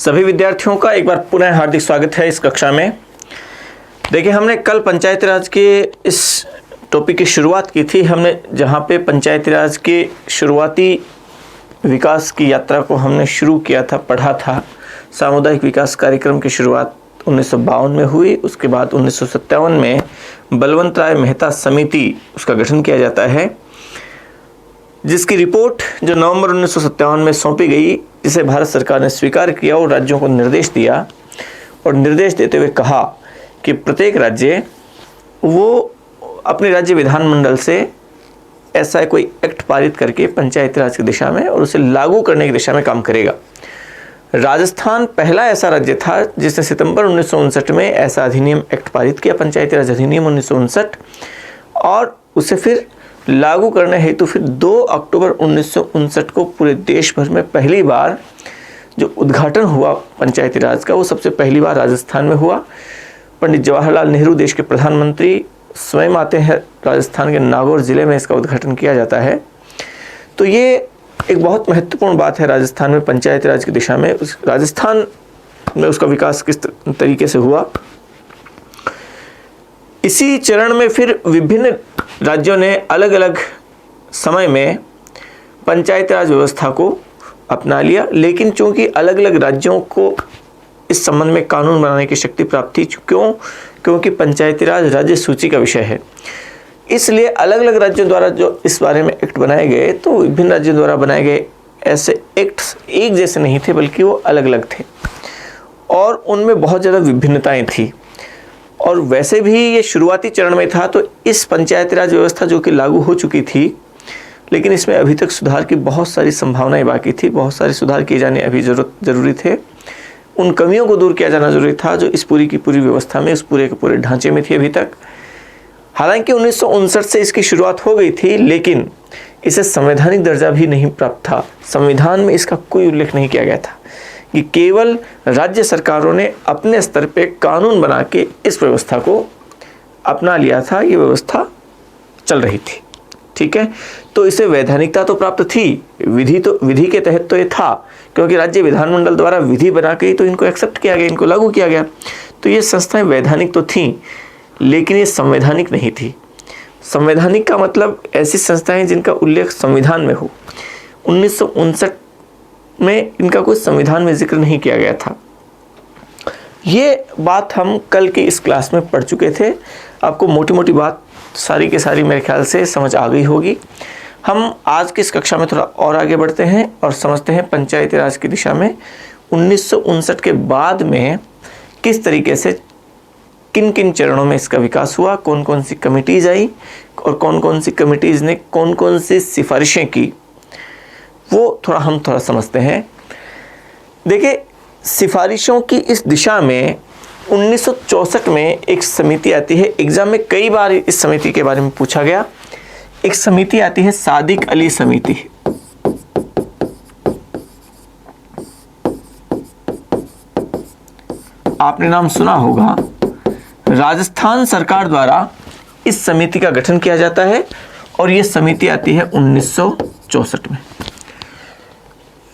सभी विद्यार्थियों का एक बार पुनः हार्दिक स्वागत है इस कक्षा में। देखिए, हमने कल पंचायती राज के इस टॉपिक की शुरुआत की थी। हमने जहाँ पे पंचायती राज के शुरुआती विकास की यात्रा को हमने शुरू किया था, पढ़ा था। सामुदायिक विकास कार्यक्रम की शुरुआत 1952 में हुई। उसके बाद 1957 में बलवंत राय मेहता समिति उसका गठन किया जाता है, जिसकी रिपोर्ट जो नवंबर 1957 में सौंपी गई, जिसे भारत सरकार ने स्वीकार किया और राज्यों को निर्देश दिया और निर्देश देते हुए कहा कि प्रत्येक राज्य वो अपने राज्य विधानमंडल से ऐसा कोई एक्ट पारित करके पंचायती राज की दिशा में और उसे लागू करने की दिशा में काम करेगा। राजस्थान पहला ऐसा राज्य था जिसने सितंबर 1959 में ऐसा अधिनियम एक्ट पारित किया, पंचायती राज अधिनियम 1959, और उसे फिर लागू करने हेतु फिर 2 अक्टूबर 1959 को पूरे देश भर में पहली बार जो उद्घाटन हुआ पंचायती राज का, वो सबसे पहली बार राजस्थान में हुआ। पंडित जवाहरलाल नेहरू देश के प्रधानमंत्री स्वयं आते हैं। राजस्थान के नागौर ज़िले में इसका उद्घाटन किया जाता है। तो ये एक बहुत महत्वपूर्ण बात है राजस्थान में पंचायती राज की दिशा में। राजस्थान में उसका विकास किस तरीके से हुआ, इसी चरण में फिर विभिन्न राज्यों ने अलग अलग समय में पंचायती राज व्यवस्था को अपना लिया, लेकिन चूंकि अलग अलग राज्यों को इस संबंध में कानून बनाने की शक्ति प्राप्त थी। क्योंकि पंचायती राज राज्य सूची का विषय है, इसलिए अलग अलग राज्यों द्वारा जो इस बारे में एक्ट बनाए गए, तो विभिन्न राज्यों द्वारा बनाए गए ऐसे एक्ट्स एक जैसे नहीं थे, बल्कि वो अलग अलग थे और उनमें बहुत ज़्यादा विभिन्नताएं थी। और वैसे भी ये शुरुआती चरण में था, तो इस पंचायती राज व्यवस्था जो कि लागू हो चुकी थी, लेकिन इसमें अभी तक सुधार की बहुत सारी संभावनाएं बाकी थी, बहुत सारे सुधार किए जाने अभी जरूरी थे। उन कमियों को दूर किया जाना जरूरी था जो इस पूरी की पूरी व्यवस्था में, इस पूरे के पूरे ढांचे में थी अभी तक। हालांकि 1959 से इसकी शुरुआत हो गई थी, लेकिन इसे संवैधानिक दर्जा भी नहीं प्राप्त था। संविधान में इसका कोई उल्लेख नहीं किया गया था कि केवल राज्य सरकारों ने अपने स्तर पे कानून बना के इस व्यवस्था को अपना लिया था। ये व्यवस्था चल रही थी, ठीक है। तो इसे वैधानिकता तो प्राप्त थी, विधि के तहत तो ये था, क्योंकि राज्य विधानमंडल द्वारा विधि बना के ही तो इनको एक्सेप्ट किया गया, इनको लागू किया गया। तो ये संस्थाएं वैधानिक तो थीं, लेकिन ये संवैधानिक नहीं थी। संवैधानिक का मतलब ऐसी संस्थाएं जिनका उल्लेख संविधान में हो। 1959 में इनका कोई संविधान में जिक्र नहीं किया गया था। ये बात हम कल की इस क्लास में पढ़ चुके थे। आपको मोटी मोटी बात सारी के सारी मेरे ख्याल से समझ आ गई होगी। हम आज की इस कक्षा में थोड़ा और आगे बढ़ते हैं और समझते हैं पंचायती राज की दिशा में 1959 के बाद में किस तरीके से किन किन चरणों में इसका विकास हुआ, कौन कौन सी कमिटीज़ आई और कौन कौन सी कमिटीज़ ने कौन कौन सी सिफारिशें की, वो हम थोड़ा समझते हैं। देखिए, सिफारिशों की इस दिशा में 1964 में एक समिति आती है। एग्जाम में कई बार इस समिति के बारे में पूछा गया। एक समिति आती है, सादिक अली समिति। आपने नाम सुना होगा। राजस्थान सरकार द्वारा इस समिति का गठन किया जाता है और यह समिति आती है 1964 में।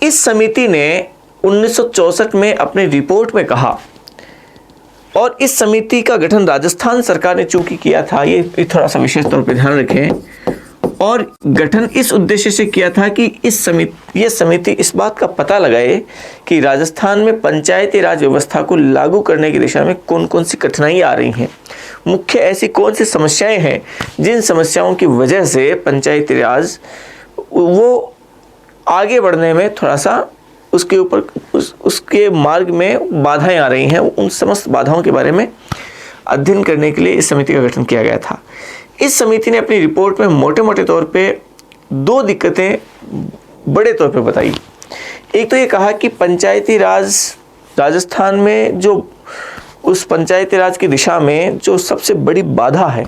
इस समिति ने 1964 में अपनी रिपोर्ट में कहा, और इस समिति का गठन राजस्थान सरकार ने चूंकि किया था, ये थोड़ा सा विशेष तौर पर ध्यान रखें, और गठन इस उद्देश्य से किया था कि ये समिति इस बात का पता लगाए कि राजस्थान में पंचायती राज व्यवस्था को लागू करने की दिशा में कौन कौन सी कठिनाइयाँ आ रही हैं, मुख्य ऐसी कौन सी समस्याएं हैं जिन समस्याओं की वजह से पंचायती राज वो आगे बढ़ने में थोड़ा सा उसके ऊपर उसके मार्ग में बाधाएं आ रही हैं। उन समस्त बाधाओं के बारे में अध्ययन करने के लिए इस समिति का गठन किया गया था। इस समिति ने अपनी रिपोर्ट में मोटे मोटे तौर पे 2 दिक्कतें बड़े तौर पे बताई। एक तो ये कहा कि पंचायती राज राजस्थान में जो उस पंचायती राज की दिशा में जो सबसे बड़ी बाधा है,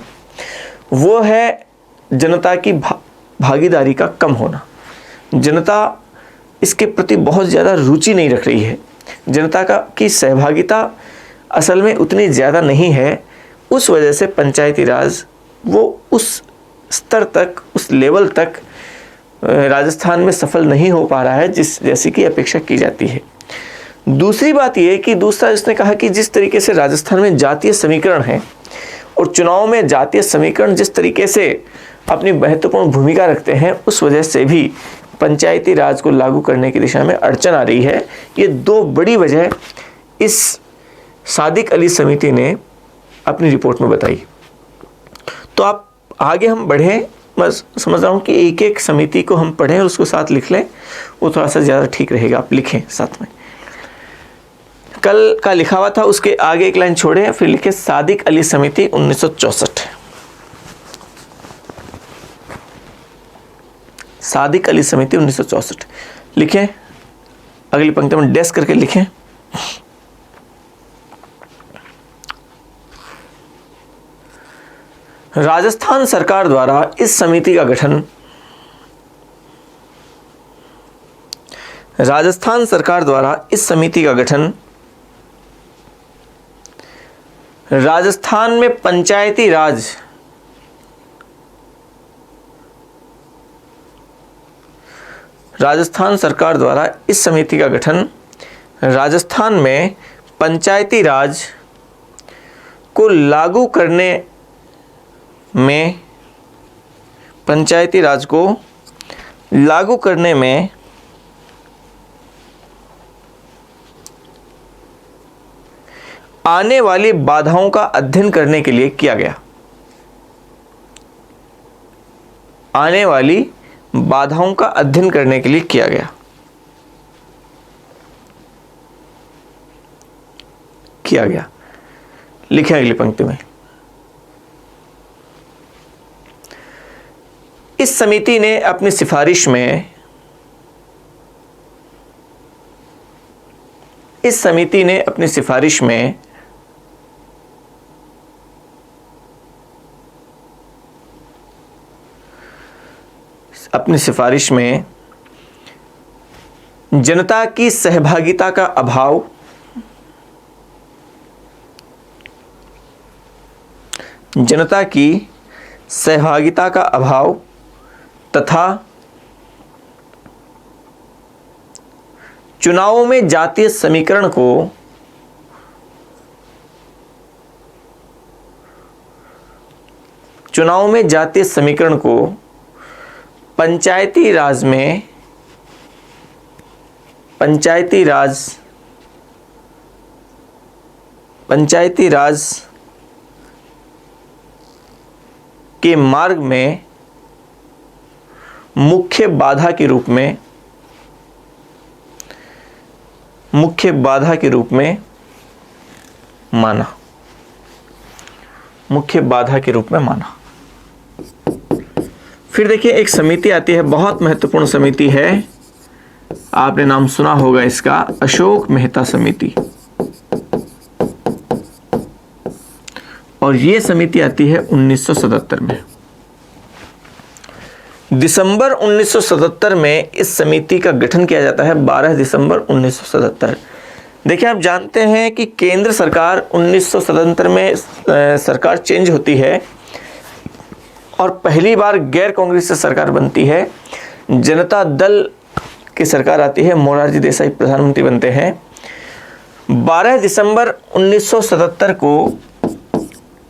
वो है जनता की भागीदारी का कम होना। जनता इसके प्रति बहुत ज़्यादा रुचि नहीं रख रही है। जनता की सहभागिता असल में उतनी ज़्यादा नहीं है। उस वजह से पंचायती राज वो उस स्तर तक, उस लेवल तक राजस्थान में सफल नहीं हो पा रहा है जैसी की अपेक्षा की जाती है। दूसरी बात यह कि दूसरा इसने कहा कि जिस तरीके से राजस्थान में जातीय समीकरण है और चुनाव में जातीय समीकरण जिस तरीके से अपनी महत्वपूर्ण भूमिका रखते हैं, उस वजह से भी पंचायती राज को लागू करने की दिशा में अड़चन आ रही है। ये दो बड़ी वजह इस सादिक अली समिति ने अपनी रिपोर्ट में बताई। तो आप आगे हम बढ़ें, मैं समझ रहा हूँ कि एक एक समिति को हम पढ़ें और उसको साथ लिख लें, वो थोड़ा सा ज़्यादा ठीक रहेगा। आप लिखें साथ में, कल का लिखा हुआ था उसके आगे एक लाइन छोड़ें, फिर लिखें सादिक अली समिति 1964। सादिक अली समिति 1964 लिखें, अगली पंक्ति में डैश करके लिखें। राजस्थान सरकार द्वारा इस समिति का गठन राजस्थान सरकार द्वारा इस समिति का गठन राजस्थान में पंचायती राज राजस्थान सरकार द्वारा इस समिति का गठन राजस्थान में पंचायती राज को लागू करने में पंचायती राज को लागू करने में आने वाली बाधाओं का अध्ययन करने के लिए किया गया। आने वाली बाधाओं का अध्ययन करने के लिए किया गया। लिखें अगली पंक्ति में। इस समिति ने अपनी सिफारिश में जनता की सहभागिता का अभाव तथा चुनावों में जातीय समीकरण को पंचायती राज के मार्ग में मुख्य बाधा के रूप में माना। फिर देखिए एक समिति आती है, बहुत महत्वपूर्ण समिति है, आपने नाम सुना होगा इसका, अशोक मेहता समिति। और ये समिति आती है 1977 में। दिसंबर 1977 में इस समिति का गठन किया जाता है, 12 दिसंबर 1977। देखिए आप जानते हैं कि केंद्र सरकार 1977 में सरकार चेंज होती है और पहली बार गैर कांग्रेसी सरकार बनती है, जनता दल की सरकार आती है, मोरारजी देसाई प्रधानमंत्री बनते हैं। 12 दिसंबर 1977 को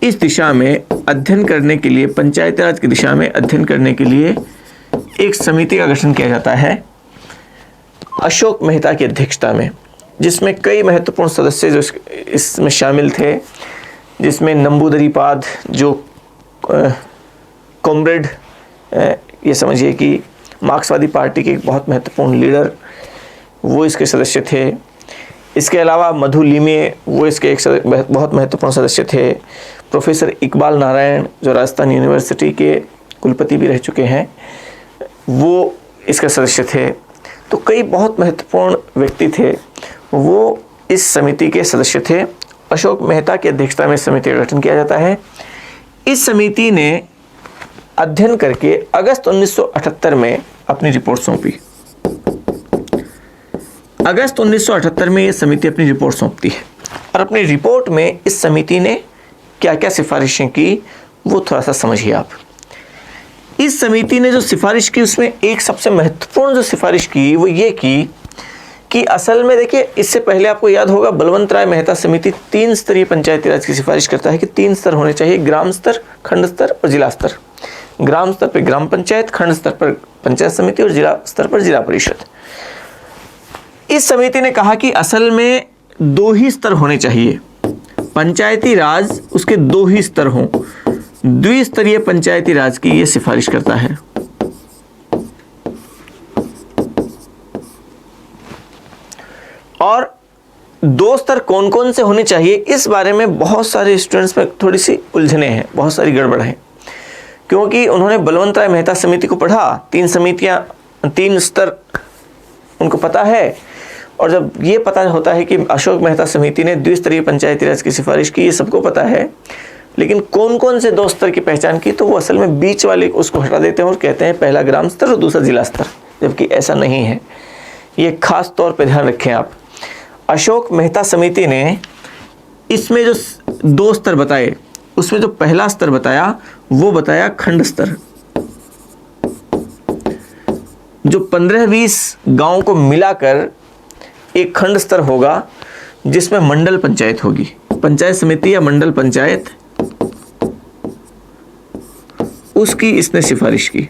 इस दिशा में अध्ययन करने के लिए, पंचायती राज की दिशा में अध्ययन करने के लिए एक समिति का गठन किया जाता है अशोक मेहता की अध्यक्षता में, जिसमें कई महत्वपूर्ण सदस्य जो इसमें शामिल थे, जिसमें नंबूदरीपाद जो कॉमरेड, ये समझिए कि मार्क्सवादी पार्टी के एक बहुत महत्वपूर्ण लीडर, वो इसके सदस्य थे। इसके अलावा मधु लिमे, वो इसके एक बहुत महत्वपूर्ण सदस्य थे। प्रोफेसर इकबाल नारायण जो राजस्थान यूनिवर्सिटी के कुलपति भी रह चुके हैं, वो इसके सदस्य थे। तो कई बहुत महत्वपूर्ण व्यक्ति थे, वो इस समिति के सदस्य थे। अशोक मेहता की अध्यक्षता में समिति का गठन किया जाता है। इस समिति ने अध्ययन करके अगस्त 1978 में अपनी रिपोर्ट सौंपी। अगस्त 1978 में यह समिति अपनी रिपोर्ट सौंपती है और अपनी रिपोर्ट में इस समिति ने क्या क्या सिफारिशें की वो थोड़ा सा समझिए आप। इस समिति ने जो सिफारिश की उसमें एक सबसे महत्वपूर्ण जो सिफारिश की वो ये की कि असल में देखिए, इससे पहले आपको याद होगा बलवंत राय मेहता समिति 3 स्तरीय पंचायती राज की सिफारिश करता है कि 3 स्तर होने चाहिए, ग्राम स्तर, खंड स्तर और जिला स्तर। ग्राम स्तर पर ग्राम पंचायत, खंड स्तर पर पंचायत समिति और जिला स्तर पर जिला परिषद। इस समिति ने कहा कि असल में 2 ही स्तर होने चाहिए, पंचायती राज उसके 2 ही स्तर हों। द्विस्तरीय पंचायती राज की यह सिफारिश करता है। और 2 स्तर कौन कौन से होने चाहिए, इस बारे में बहुत सारे स्टूडेंट्स में थोड़ी सी उलझने हैं, बहुत सारी गड़बड़ है, क्योंकि उन्होंने बलवंत राय मेहता समिति को पढ़ा, 3 समितियां, 3 स्तर उनको पता है, और जब ये पता होता है कि अशोक मेहता समिति ने द्विस्तरीय पंचायती राज की सिफारिश की, ये सबको पता है, लेकिन कौन कौन से 2 स्तर की पहचान की, तो वो असल में बीच वाले उसको हटा देते हैं और कहते हैं पहला ग्राम स्तर और दूसरा जिला स्तर, जबकि ऐसा नहीं है। ये खास तौर पे ध्यान रखें आप। अशोक मेहता समिति ने इसमें जो 2 स्तर बताए, उसमें जो पहला स्तर बताया वो बताया खंड स्तर, जो 15-20 गांवों को मिलाकर एक खंड स्तर होगा, जिसमें मंडल पंचायत होगी, पंचायत समिति या मंडल पंचायत, उसकी इसने सिफारिश की।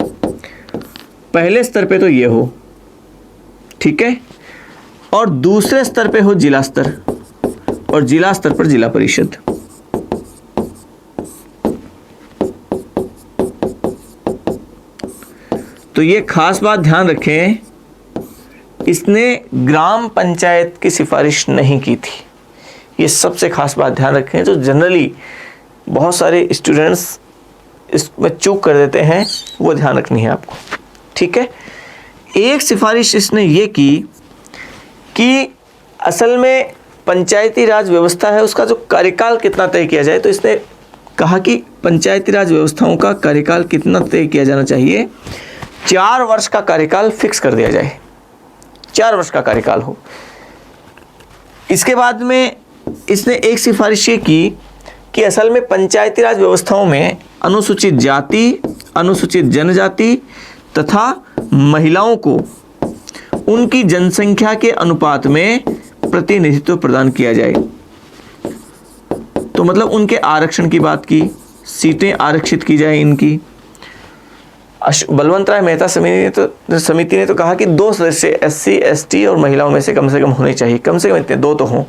पहले स्तर पे तो ये हो, ठीक है, और दूसरे स्तर पे हो जिला स्तर, और जिला स्तर पर जिला परिषद। तो ये खास बात ध्यान रखें, इसने ग्राम पंचायत की सिफारिश नहीं की थी। ये सबसे खास बात ध्यान रखें, जो जनरली बहुत सारे स्टूडेंट्स इसमें चूक कर देते हैं, वो ध्यान रखनी है आपको, ठीक है। एक सिफारिश इसने ये की कि असल में पंचायती राज व्यवस्था है, उसका जो कार्यकाल कितना तय किया जाए, तो इसने कहा कि पंचायती राज व्यवस्थाओं का कार्यकाल कितना तय किया जाना चाहिए, 4 वर्ष का कार्यकाल फिक्स कर दिया जाए, 4 वर्ष का कार्यकाल हो। इसके बाद में इसने एक सिफारिश ये की कि असल में पंचायती राज व्यवस्थाओं में अनुसूचित जाति, अनुसूचित जनजाति तथा महिलाओं को उनकी जनसंख्या के अनुपात में प्रतिनिधित्व प्रदान किया जाए। तो मतलब उनके आरक्षण की बात की, सीटें आरक्षित की जाए इनकी। बलवंत राय मेहता समिति ने तो कहा कि 2 सदस्य SC ST और महिलाओं में से कम होने चाहिए, कम से कम इतने 2 तो हों।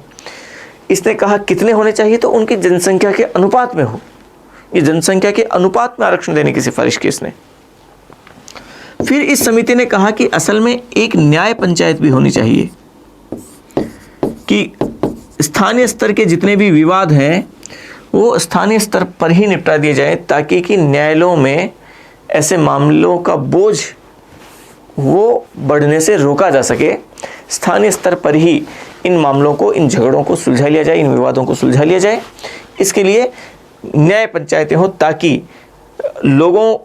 इसने कहा कितने होने चाहिए, तो उनकी जनसंख्या के अनुपात में हो। ये जनसंख्या के अनुपात में आरक्षण देने की सिफारिश की इसने। फिर इस समिति ने कहा कि असल में एक न्याय पंचायत भी होनी चाहिए, कि स्थानीय स्तर के जितने भी विवाद हैं वो स्थानीय स्तर पर ही निपटा दिए जाएं, ताकि कि न्यायालयों में ऐसे मामलों का बोझ वो बढ़ने से रोका जा सके। स्थानीय स्तर पर ही इन मामलों को, इन झगड़ों को सुलझा लिया जाए, इन विवादों को सुलझा लिया जाए। इसके लिए न्याय पंचायतें हो, ताकि लोगों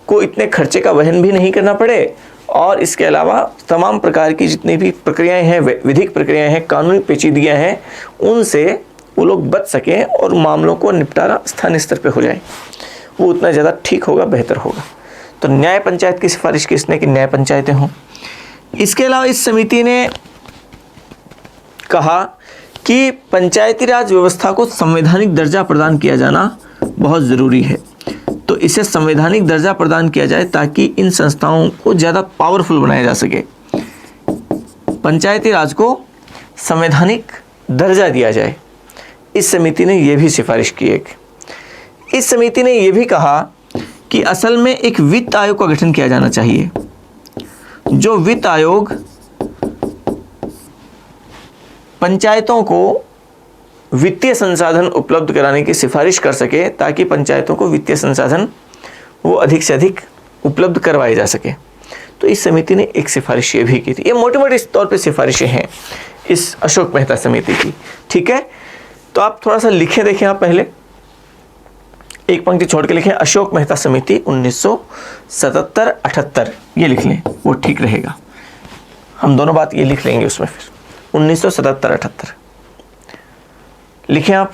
को इतने खर्चे का वहन भी नहीं करना पड़े, और इसके अलावा तमाम प्रकार की जितनी भी प्रक्रियाएं हैं, विधिक प्रक्रियाएं हैं, कानूनी पेचीदगियां हैं, उनसे वो लोग बच सकें और मामलों को निपटारा स्थानीय स्तर पे हो जाए। वो उतना ज़्यादा ठीक होगा, बेहतर होगा। तो न्याय पंचायत की सिफारिश की इसने कि न्याय पंचायतें हों। इसके अलावा इस समिति ने कहा कि पंचायती राज व्यवस्था को संवैधानिक दर्जा प्रदान किया जाना बहुत ज़रूरी है। तो इसे संवैधानिक दर्जा प्रदान किया जाए, ताकि इन संस्थाओं को ज़्यादा पावरफुल बनाया जा सके। पंचायती राज को संवैधानिक दर्जा दिया जाए। इस समिति ने यह भी सिफारिश की। एक इस समिति ने यह भी कहा कि असल में एक वित्त आयोग का गठन किया जाना चाहिए, जो वित्त आयोग पंचायतों को वित्तीय संसाधन उपलब्ध कराने की सिफारिश कर सके, ताकि पंचायतों को वित्तीय संसाधन वो अधिक से अधिक उपलब्ध करवाए जा सके। तो इस समिति ने एक सिफारिश ये भी की थी। ये मोटे मोटे तौर पे सिफारिशें हैं इस अशोक मेहता समिति की, ठीक है। तो आप थोड़ा सा लिखे देखें, आप पहले एक पंक्ति छोड़ के लिखें, अशोक मेहता समिति 1977-78, ये लिख लें, वो ठीक रहेगा। हम दोनों बात ये लिख लेंगे उसमें। फिर 1977-78 लिखें आप।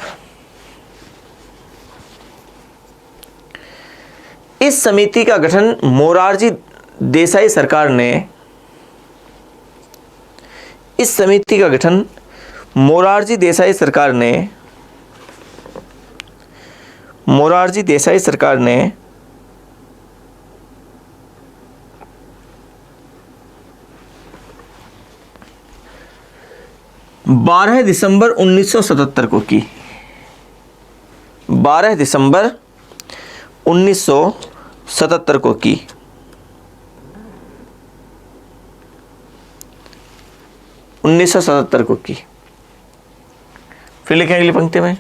इस समिति का गठन मोरारजी देसाई सरकार ने इस समिति का गठन मोरारजी देसाई सरकार ने 12 दिसंबर 1977 को की। 12 दिसंबर 1977 को की। फिर लिखें अगली पंक्ति में,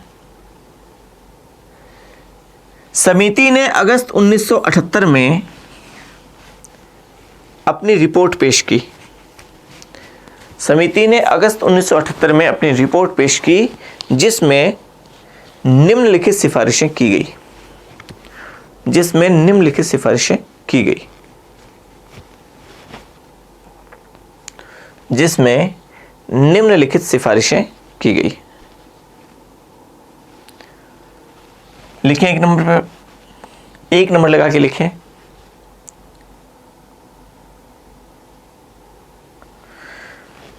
समिति ने अगस्त 1978 में अपनी रिपोर्ट पेश की। समिति ने अगस्त 1978 में अपनी रिपोर्ट पेश की, जिसमें निम्नलिखित सिफारिशें की गई। लिखें एक नंबर पर, 1 नंबर लगा के लिखें।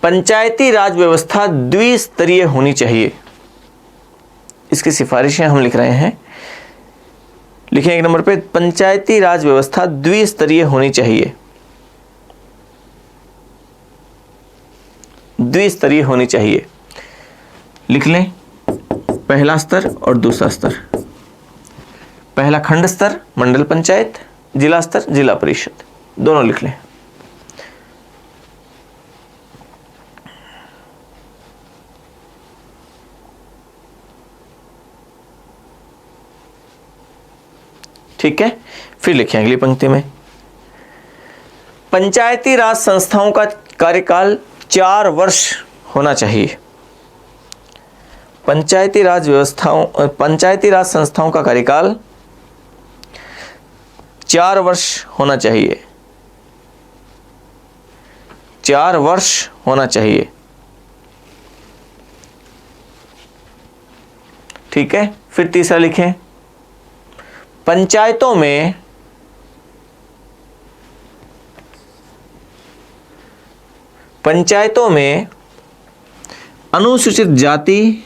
पंचायती राज व्यवस्था द्विस्तरीय होनी चाहिए। इसकी सिफारिशें हम लिख रहे हैं। लिखें 1 नंबर पे, पंचायती राज व्यवस्था द्विस्तरीय होनी चाहिए। द्विस्तरीय होनी चाहिए। लिख लें, पहला स्तर और दूसरा स्तर। पहला खंड स्तर मंडल पंचायत, जिला स्तर जिला परिषद, दोनों लिख लें। ठीक है, फिर लिखें अगली पंक्ति में, पंचायती राज संस्थाओं का कार्यकाल 4 वर्ष होना चाहिए। पंचायती राज संस्थाओं का कार्यकाल 4 वर्ष होना चाहिए। 4 वर्ष होना चाहिए। ठीक है, फिर तीसरा लिखें, पंचायतों में अनुसूचित जाति,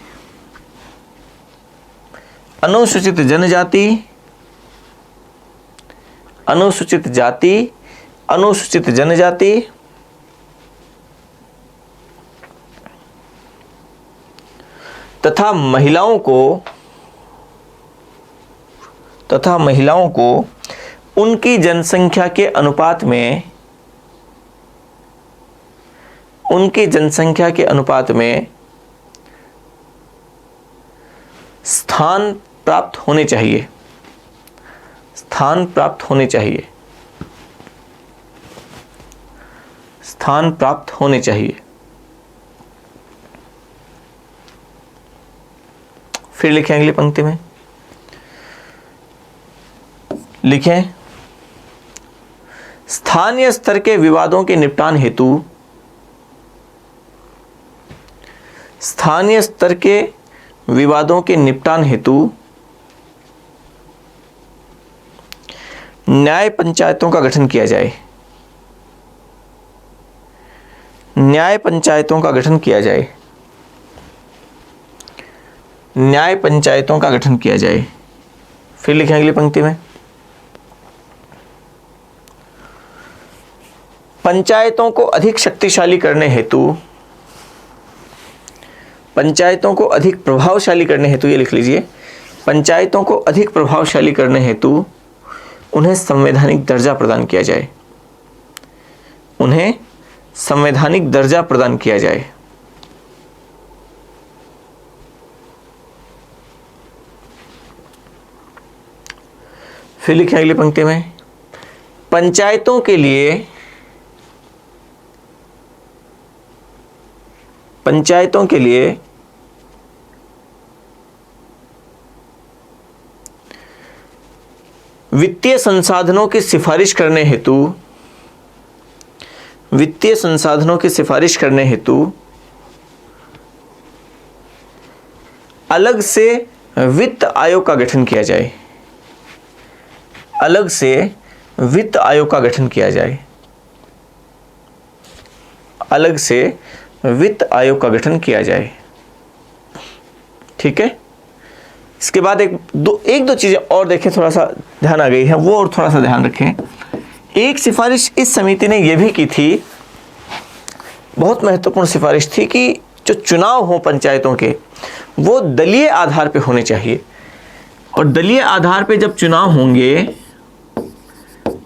अनुसूचित जनजाति, अनुसूचित जाति, अनुसूचित जनजाति तथा महिलाओं को उनकी जनसंख्या के अनुपात में स्थान प्राप्त होने चाहिए। स्थान प्राप्त होने चाहिए। फिर लिखें अगली पंक्ति में, लिखें, स्थानीय स्तर के विवादों के निपटान हेतु न्याय पंचायतों का गठन किया जाए। न्याय पंचायतों का गठन किया जाए। फिर लिखें अगली पंक्ति में, पंचायतों को अधिक शक्तिशाली करने हेतु, पंचायतों को अधिक प्रभावशाली करने हेतु, ये लिख लीजिए, पंचायतों को अधिक प्रभावशाली करने हेतु उन्हें संवैधानिक दर्जा प्रदान किया जाए। उन्हें संवैधानिक दर्जा प्रदान किया जाए। फिर लिखें अगली पंक्ति में, पंचायतों के लिए वित्तीय संसाधनों की सिफारिश करने हेतु अलग से वित्त आयोग का गठन किया जाए। अलग से वित्त आयोग का गठन किया जाए। अलग से वित्त आयोग का गठन किया जाए। ठीक है, इसके बाद एक दो चीजें और देखें, थोड़ा सा ध्यान आ गई है वो, और थोड़ा सा ध्यान रखें। एक सिफारिश इस समिति ने यह भी की थी, बहुत महत्वपूर्ण सिफारिश थी, कि जो चुनाव हो पंचायतों के वो दलीय आधार पे होने चाहिए। और दलीय आधार पे जब चुनाव होंगे,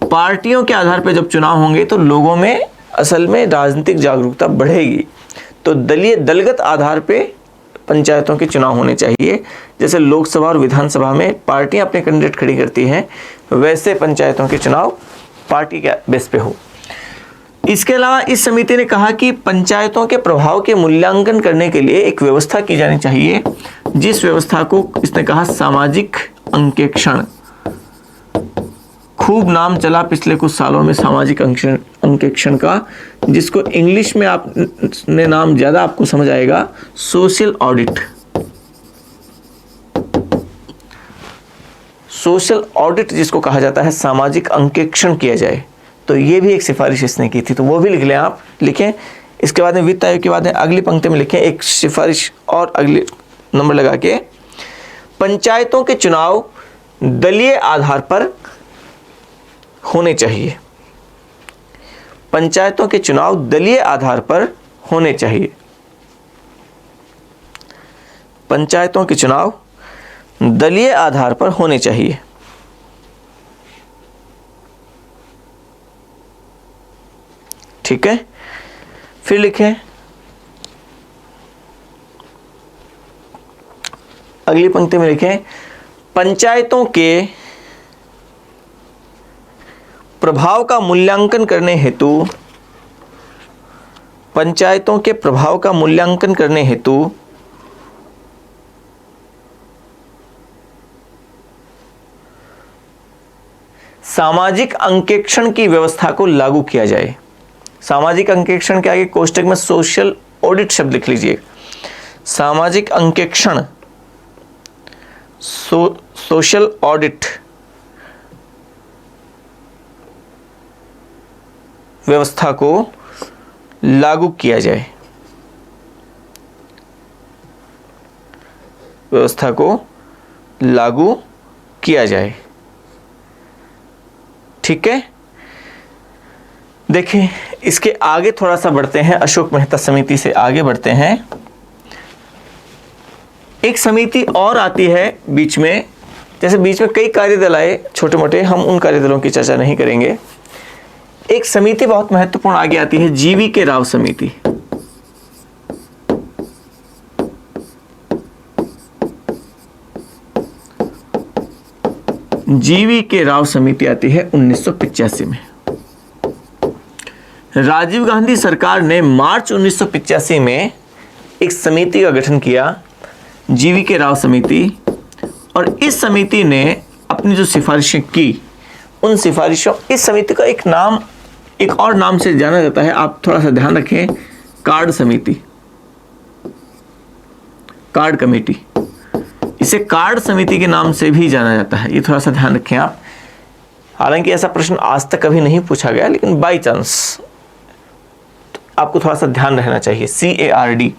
पार्टियों के आधार पे जब चुनाव होंगे, तो लोगों में असल में राजनीतिक जागरूकता बढ़ेगी। तो दलगत आधार पे पंचायतों के चुनाव होने चाहिए। जैसे लोकसभा और विधानसभा में पार्टियां अपने कैंडिडेट खड़ी करती हैं, वैसे पंचायतों के चुनाव पार्टी के बेस पे हो। इसके अलावा इस समिति ने कहा कि पंचायतों के प्रभाव के मूल्यांकन करने के लिए एक व्यवस्था की जानी चाहिए, जिस व्यवस्था को इसने कहा सामाजिक अंकेक्षण। खूब नाम चला पिछले कुछ सालों में सामाजिक अंकेक्षण का, जिसको इंग्लिश में आपने नाम ज्यादा आपको समझ आएगा, सोशल ऑडिट। सोशल ऑडिट जिसको कहा जाता है, सामाजिक अंकेक्षण किया जाए। तो ये भी एक सिफारिश इसने की थी, तो वो भी लिख लें आप, लिखें। इसके बाद में वित्त आयोग के बाद में अगली पंक्ति में लिखें एक सिफारिश और अगले नंबर लगा के, पंचायतों के चुनाव दलीय आधार पर होने चाहिए। पंचायतों के चुनाव दलीय आधार पर होने चाहिए। पंचायतों के चुनाव दलीय आधार पर होने चाहिए। ठीक है, फिर लिखें अगली पंक्ति में, लिखें पंचायतों के प्रभाव का मूल्यांकन करने हेतु, पंचायतों के प्रभाव का मूल्यांकन करने हेतु सामाजिक अंकेक्षण की व्यवस्था को लागू किया जाए। सामाजिक अंकेक्षण के आगे कोष्टक में सोशल ऑडिट शब्द लिख लीजिए। सामाजिक अंकेक्षण, सोशल ऑडिट व्यवस्था को लागू किया जाए। व्यवस्था को लागू किया जाए। ठीक है, देखिए इसके आगे थोड़ा सा बढ़ते हैं, अशोक मेहता समिति से आगे बढ़ते हैं। एक समिति और आती है बीच में, जैसे बीच में कई कार्यदल आए छोटे मोटे, हम उन कार्यदलों की चर्चा नहीं करेंगे। एक समिति बहुत महत्वपूर्ण आगे आती है, जीवी के राव समिति। जीवी के राव समिति आती है 1985 में। राजीव गांधी सरकार ने मार्च 1985 में एक समिति का गठन किया, जीवी के राव समिति, और इस समिति ने अपनी जो सिफारिशें की, उन सिफारिशों, इस समिति का एक नाम, एक और नाम से जाना जाता है, आप थोड़ा सा ध्यान रखें, कार्ड समिति, कार्ड कमेटी। इसे कार्ड समिति के नाम से भी जाना जाता है, ये थोड़ा सा ध्यान रखें आप। हालांकि ऐसा प्रश्न आज तक कभी नहीं पूछा गया, लेकिन बाई चांस आपको थोड़ा सा ध्यान रहना चाहिए। CARD।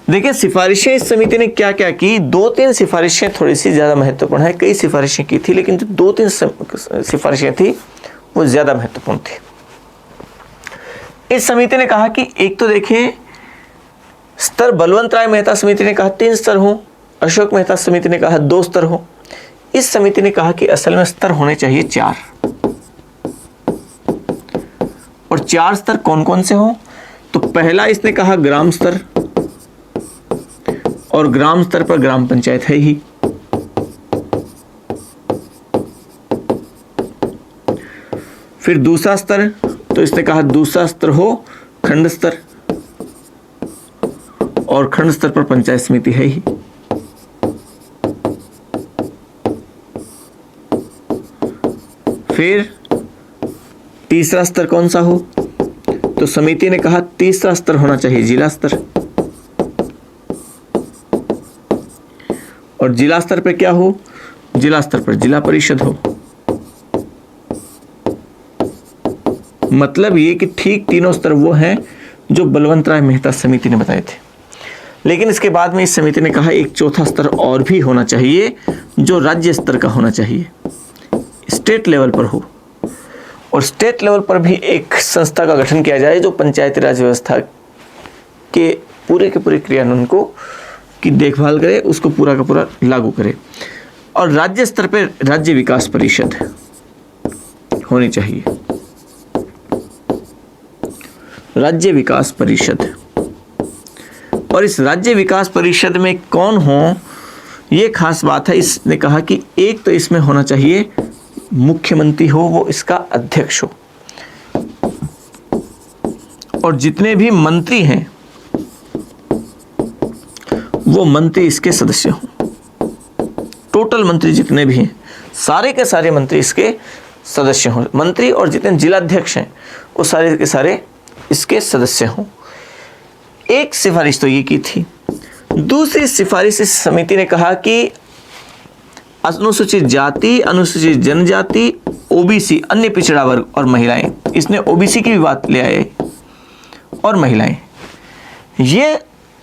देखिए सिफारिशें इस समिति ने क्या क्या की, 2-3 सिफारिशें थोड़ी सी ज्यादा महत्वपूर्ण है, कई सिफारिशें की थी, लेकिन जो 2-3 सिफारिशें थी वो ज्यादा महत्वपूर्ण थी। इस समिति ने कहा कि एक तो देखिए स्तर, बलवंत राय मेहता समिति ने कहा 3 स्तर हो, अशोक मेहता समिति ने कहा 2 स्तर हो। इस समिति ने कहा कि असल में स्तर होने चाहिए 4, और 4 स्तर कौन कौन से हो, तो पहला इसने कहा ग्राम स्तर, और ग्राम स्तर पर ग्राम पंचायत है ही। फिर दूसरा स्तर, तो इसने कहा दूसरा स्तर हो खंड स्तर, और खंड स्तर पर पंचायत समिति है ही। फिर तीसरा स्तर कौन सा हो, तो समिति ने कहा तीसरा स्तर होना चाहिए जिला स्तर, और जिला स्तर पर क्या हो, जिला स्तर पर जिला परिषद हो। मतलब ये कि ठीक तीनों स्तर वो हैं जो बलवंत राय मेहता समिति ने बताए थे। लेकिन इसके बाद में इस समिति ने कहा एक चौथा स्तर और भी होना चाहिए, जो राज्य स्तर का होना चाहिए, स्टेट लेवल पर हो, और स्टेट लेवल पर भी एक संस्था का गठन किया जाए जो पंचायती राज व्यवस्था के पूरे क्रियान्वयन को की देखभाल करे, उसको पूरा का पूरा लागू करे। और राज्य स्तर पर राज्य विकास परिषद होनी चाहिए, राज्य विकास परिषद। और इस राज्य विकास परिषद में कौन हो, ये खास बात है। इसने कहा कि एक तो इसमें होना चाहिए मुख्यमंत्री हो, वो इसका अध्यक्ष हो, और जितने भी मंत्री हैं वो मंत्री इसके सदस्य हों। टोटल मंत्री जितने भी हैं, सारे के सारे मंत्री इसके सदस्य हों। मंत्री और जितने जिलाध्यक्ष हैं वो सारे के सारे इसके सदस्य हों। एक सिफारिश तो ये की थी। दूसरी सिफारिश इस समिति ने कहा कि अनुसूचित जाति, अनुसूचित जनजाति, ओबीसी, अन्य पिछड़ा वर्ग और महिलाएं, इसने ओबीसी की भी बात ले आए, और महिलाएं, ये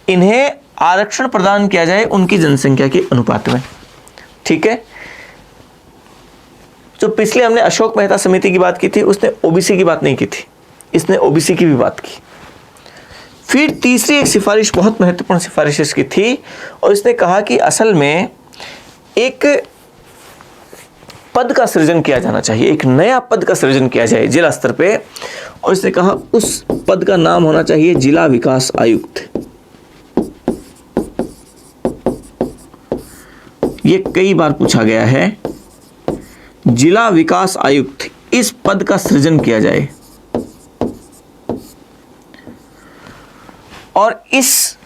इन्हें आरक्षण प्रदान किया जाए उनकी जनसंख्या के अनुपात में। ठीक है। जो पिछले हमने अशोक मेहता समिति की बात की थी, उसने ओबीसी की बात नहीं की थी, इसने ओबीसी की भी बात की। फिर तीसरी एक सिफारिश बहुत महत्वपूर्ण सिफारिश इसकी थी, और इसने कहा कि असल में एक पद का सृजन किया जाना चाहिए, एक नया पद का सृजन किया जाए जिला स्तर पे, और इसने कहा उस पद का नाम होना चाहिए जिला विकास आयुक्त। ये कई बार पूछा गया है, जिला विकास आयुक्त, इस पद का सृजन किया जाए, और इस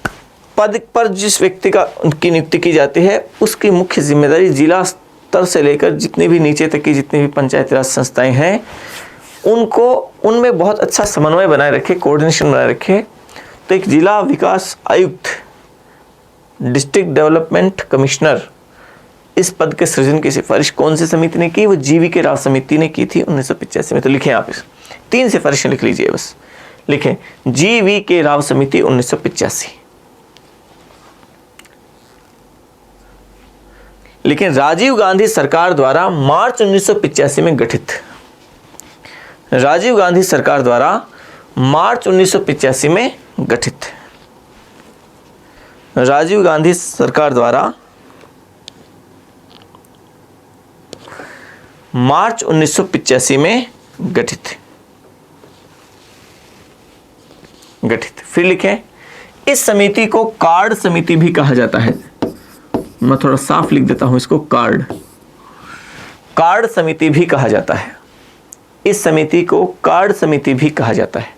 पद पर जिस व्यक्ति की नियुक्ति की जाती है उसकी मुख्य जिम्मेदारी जिला स्तर से लेकर जितने भी नीचे तक की जितनी भी पंचायती राज संस्थाएं हैं उनको उनमें बहुत अच्छा समन्वय बनाए रखे, कोऑर्डिनेशन बनाए रखे। तो एक जिला विकास आयुक्त, डिस्ट्रिक्ट डेवलपमेंट कमिश्नर, इस पद के सृजन की सिफारिश कौन सी समिति ने की? वो जीवीके राव समिति ने की थी 1985 में। तो लिखें आप इस 3 सिफारिशें लिख लीजिए, बस लिखें जीवीके राव समिति 1985। लेकिन राजीव गांधी सरकार द्वारा मार्च 1985 में गठित, राजीव गांधी सरकार द्वारा मार्च 1985 में गठित, राजीव गांधी सरकार द्वारा मार्च 1985 में गठित। फिर लिखें इस समिति को कार्ड समिति भी कहा जाता है। मैं थोड़ा साफ लिख देता हूं इसको, कार्ड समिति भी कहा जाता है। इस समिति को कार्ड समिति भी कहा जाता है।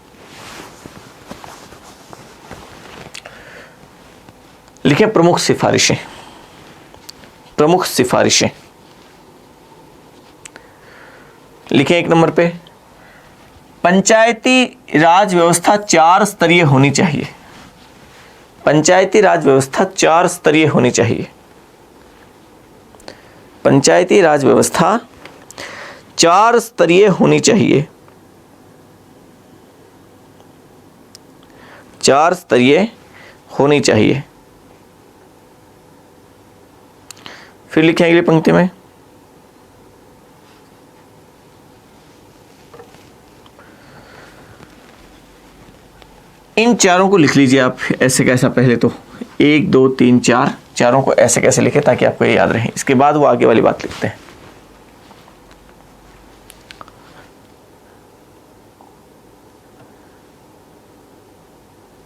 लिखें प्रमुख सिफारिशें, प्रमुख सिफारिशें लिखें 1 नंबर पे, पंचायती राज व्यवस्था 4 स्तरीय होनी चाहिए। पंचायती राज व्यवस्था 4 स्तरीय होनी चाहिए। पंचायती राज व्यवस्था 4 स्तरीय होनी चाहिए। 4 स्तरीय होनी चाहिए। फिर लिखें अगली पंक्ति में, इन चारों को लिख लीजिए आप ऐसे कैसा, पहले तो 1 2 3 4 चारों को ऐसे कैसे लिखे ताकि आपको ये याद रहे। इसके बाद वो आगे वाली बात लिखते हैं।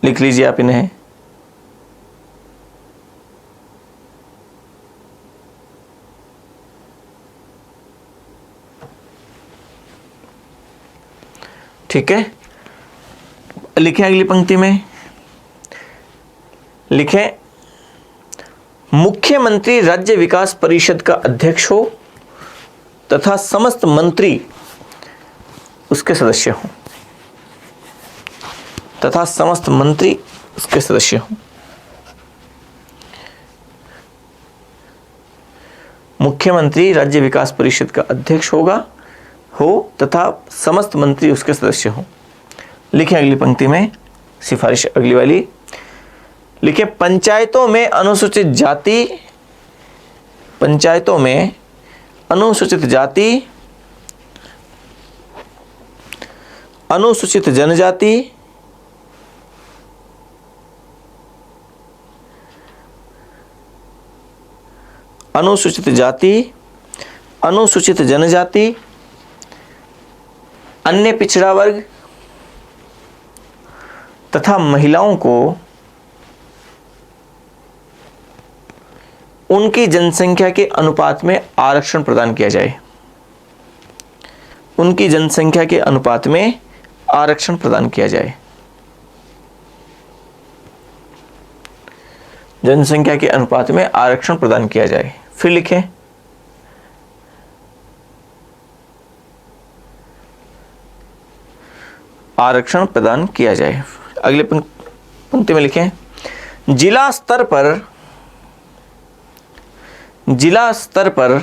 लिख लीजिए आप इन्हें। ठीक है, लिखें अगली पंक्ति में, लिखें मुख्यमंत्री राज्य विकास परिषद का अध्यक्ष हो तथा समस्त मंत्री उसके सदस्य हों, तथा समस्त मंत्री उसके सदस्य हों। मुख्यमंत्री राज्य विकास परिषद का अध्यक्ष हो तथा समस्त मंत्री उसके सदस्य हों। लिखें अगली पंक्ति में, सिफारिश अगली वाली लिखे, पंचायतों में अनुसूचित जाति, पंचायतों में अनुसूचित जाति, अनुसूचित जनजाति, अनुसूचित जाति, अनुसूचित जनजाति, अन्य पिछड़ा वर्ग तथा महिलाओं को उनकी जनसंख्या के अनुपात में आरक्षण प्रदान किया जाए, उनकी जनसंख्या के अनुपात में आरक्षण प्रदान किया जाए, जनसंख्या के अनुपात में आरक्षण प्रदान किया जाए। फिर लिखें, आरक्षण प्रदान किया जाए। अगले पंक्ति में लिखें, जिला स्तर पर, जिला स्तर पर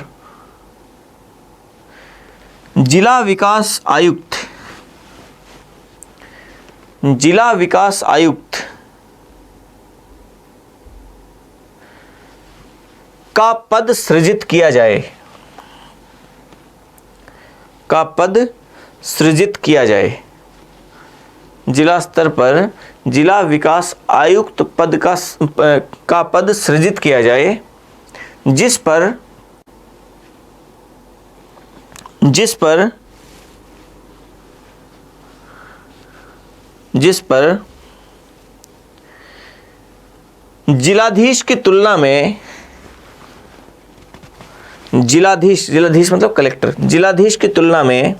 जिला विकास आयुक्त, जिला विकास आयुक्त का पद सृजित किया जाए, का पद सृजित किया जाए। जिला स्तर पर जिला विकास आयुक्त पद का पद सृजित किया जाए, जिस पर जिलाधीश की तुलना में, जिलाधीश मतलब कलेक्टर, जिलाधीश की तुलना में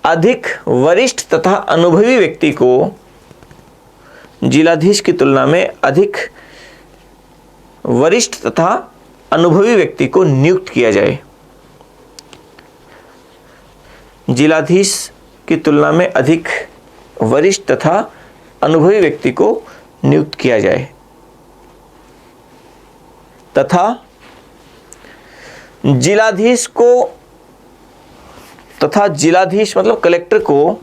अधिक वरिष्ठ तथा अनुभवी व्यक्ति को, जिलाधीश की तुलना में अधिक वरिष्ठ तथा अनुभवी व्यक्ति को नियुक्त किया जाए, जिलाधीश की तुलना में अधिक वरिष्ठ तथा अनुभवी व्यक्ति को नियुक्त किया जाए, तथा जिलाधीश मतलब कलेक्टर को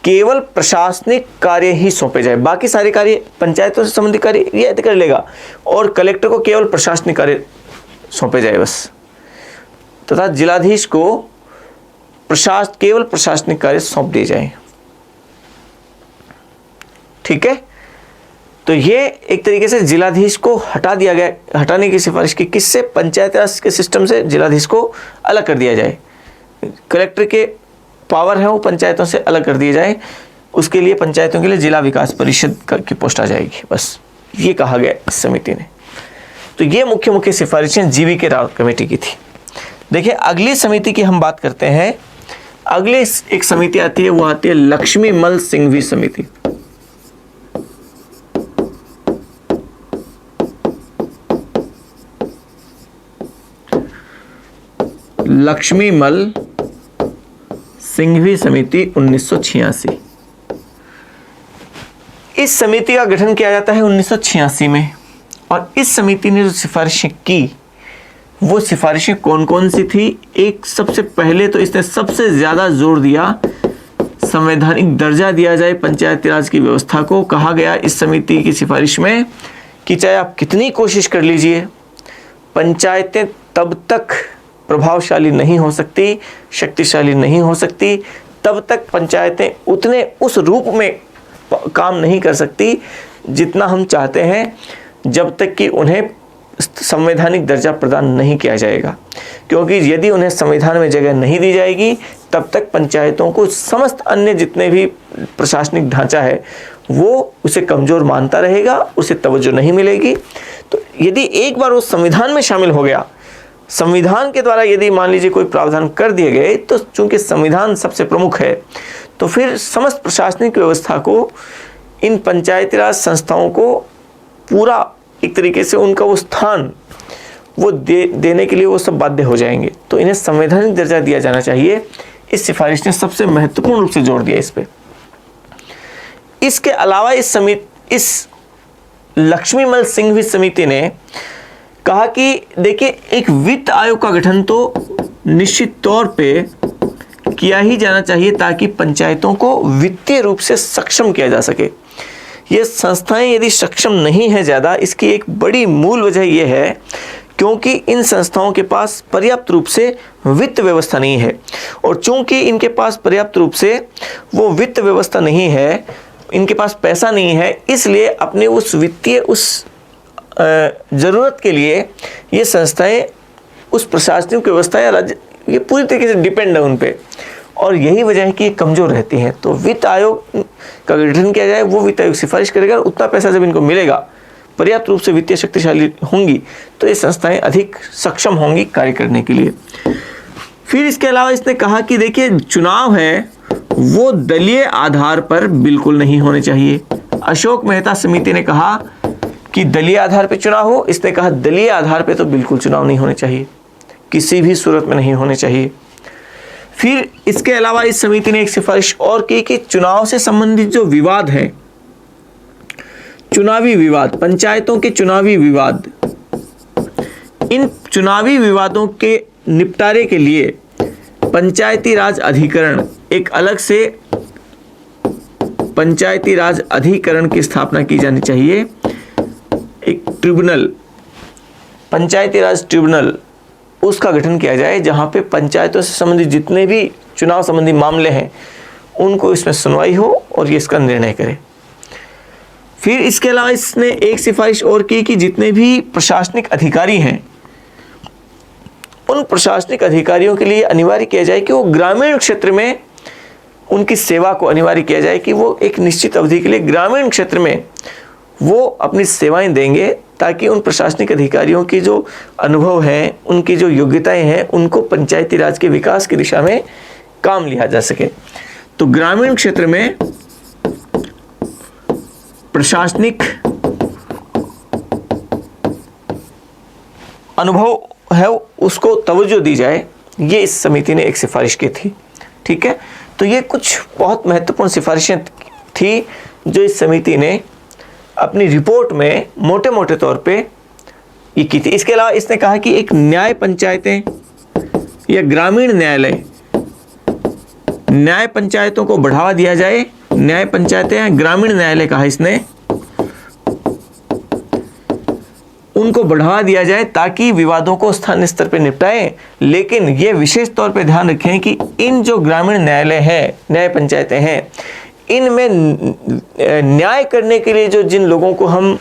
केवल प्रशासनिक कार्य ही सौंपे जाए, बाकी सारे कार्य पंचायतों से संबंधित कार्य ये कर लेगा और कलेक्टर को केवल प्रशासनिक कार्य सौंपे जाए बस, तथा जिलाधीश को केवल प्रशासनिक कार्य सौंप दिए जाए। ठीक है, तो ये एक तरीके से जिलाधीश को हटा दिया गया, हटाने की सिफारिश की, किससे? पंचायत राज के सिस्टम से जिलाधीश को अलग कर दिया जाए, कलेक्टर के पावर है वो पंचायतों से अलग कर दिए जाए, उसके लिए पंचायतों के लिए जिला विकास परिषद की पोस्ट आ जाएगी, बस ये कहा गया इस समिति ने। तो ये मुख्य मुख्य सिफारिशें जीवीके राव कमेटी की थी। देखिए अगली समिति की हम बात करते हैं, अगली एक समिति आती है, वो आती है लक्ष्मीमल सिंघवी समिति। लक्ष्मीमल सिंघवी समिति 1986। इस समिति का गठन किया जाता है 1986 में, और इस समिति ने जो सिफारिशें की वो सिफारिशें कौन कौन सी थी? एक सबसे पहले तो इसने सबसे ज़्यादा जोर दिया संवैधानिक दर्जा दिया जाए पंचायती राज की व्यवस्था को। कहा गया इस समिति की सिफारिश में कि चाहे आप कितनी कोशिश कर लीजिए, पंचायतें तब तक प्रभावशाली नहीं हो सकती, शक्तिशाली नहीं हो सकती, तब तक पंचायतें उतने उस रूप में काम नहीं कर सकती जितना हम चाहते हैं, जब तक कि उन्हें संवैधानिक दर्जा प्रदान नहीं किया जाएगा। क्योंकि यदि उन्हें संविधान में जगह नहीं दी जाएगी, तब तक पंचायतों को समस्त अन्य जितने भी प्रशासनिक ढांचा है वो उसे कमज़ोर मानता रहेगा, उसे तवज्जो नहीं मिलेगी। तो यदि एक बार वो संविधान में शामिल हो गया, संविधान के द्वारा यदि मान लीजिए कोई प्रावधान कर दिए गए, तो चूंकि संविधान सबसे प्रमुख है, तो फिर समस्त प्रशासनिक व्यवस्था को, इन पंचायती राज संस्थाओं को पूरा एक तरीके से उनका वो स्थान वो देने के लिए वो सब बाध्य हो जाएंगे। तो इन्हें संवैधानिक दर्जा दिया जाना चाहिए। इस सिफारिश ने सबसे महत्वपूर्ण रूप से जोर दिया इस पे। इसके अलावा इस लक्ष्मीमल सिंघवी समिति ने कहा कि देखिए, एक वित्त आयोग का गठन तो निश्चित तौर पे किया ही जाना चाहिए ताकि पंचायतों को वित्तीय रूप से सक्षम किया जा सके। ये संस्थाएं यदि सक्षम नहीं है ज़्यादा, इसकी एक बड़ी मूल वजह यह है क्योंकि इन संस्थाओं के पास पर्याप्त रूप से वित्त व्यवस्था नहीं है। और चूंकि इनके पास पर्याप्त रूप से वो वित्त व्यवस्था नहीं है, इनके पास पैसा नहीं है, इसलिए अपने उस वित्तीय उस ज़रूरत के लिए ये संस्थाएं उस प्रशासनिक व्यवस्था या राज्य, ये पूरी तरीके से डिपेंड है उन पे, और यही वजह है कि ये कमज़ोर रहती हैं। तो वित्त आयोग का गठन किया जाए, वो वित्त आयोग सिफारिश करेगा, उतना पैसा जब इनको मिलेगा, पर्याप्त रूप से वित्तीय शक्तिशाली होंगी, तो ये संस्थाएं अधिक सक्षम होंगी कार्य करने के लिए। फिर इसके अलावा इसने कहा कि देखिए, चुनाव है वो दलीय आधार पर बिल्कुल नहीं होने चाहिए। अशोक मेहता समिति ने कहा कि दलीय आधार पर चुनाव हो, इसने कहा दलीय आधार पर तो बिल्कुल चुनाव नहीं होने चाहिए, किसी भी सूरत में नहीं होने चाहिए। फिर इसके अलावा इस समिति ने एक सिफारिश और की कि चुनाव से संबंधित जो विवाद है, चुनावी विवाद, पंचायतों के चुनावी विवाद, इन चुनावी विवादों के निपटारे के लिए पंचायती राज अधिकरण, एक अलग से पंचायती राज अधिकरण की स्थापना की जानी चाहिए। एक ट्रिब्यूनल, पंचायती राज ट्रिब्यूनल, उसका गठन किया जाए जहां पे पंचायतों से संबंधित जितने भी चुनाव संबंधी मामले हैं उनको इसमें सुनवाई हो और ये इसका निर्णय करे। फिर इसके अलावा इसने एक सिफारिश और की कि जितने भी प्रशासनिक अधिकारी हैं, उन प्रशासनिक अधिकारियों के लिए अनिवार्य किया जाए कि वो ग्रामीण क्षेत्र में उनकी सेवा को अनिवार्य किया जाए कि वो एक निश्चित अवधि के लिए ग्रामीण क्षेत्र में वो अपनी सेवाएं देंगे, ताकि उन प्रशासनिक अधिकारियों की जो अनुभव है, उनकी जो योग्यताएं हैं, उनको पंचायती राज के विकास की दिशा में काम लिया जा सके। तो ग्रामीण क्षेत्र में प्रशासनिक अनुभव है उसको तवज्जो दी जाए, ये इस समिति ने एक सिफारिश की थी। ठीक है, तो ये कुछ बहुत महत्वपूर्ण सिफारिशें थी जो इस समिति ने अपनी रिपोर्ट में मोटे मोटे तौर पे ये की थी। इसके अलावा इसने कहा कि एक न्याय पंचायतें या ग्रामीण न्यायालय, न्याय पंचायतों को बढ़ावा दिया जाए। न्याय पंचायतें या ग्रामीण न्यायालय कहा इसने, उनको बढ़ावा दिया जाए ताकि विवादों को स्थानीय स्तर पर निपटाएं। लेकिन ये विशेष तौर पे ध्यान रखें कि इन जो ग्रामीण न्यायालय हैं, न्याय पंचायतें हैं, इनमें न्याय करने के लिए जो जिन लोगों को हम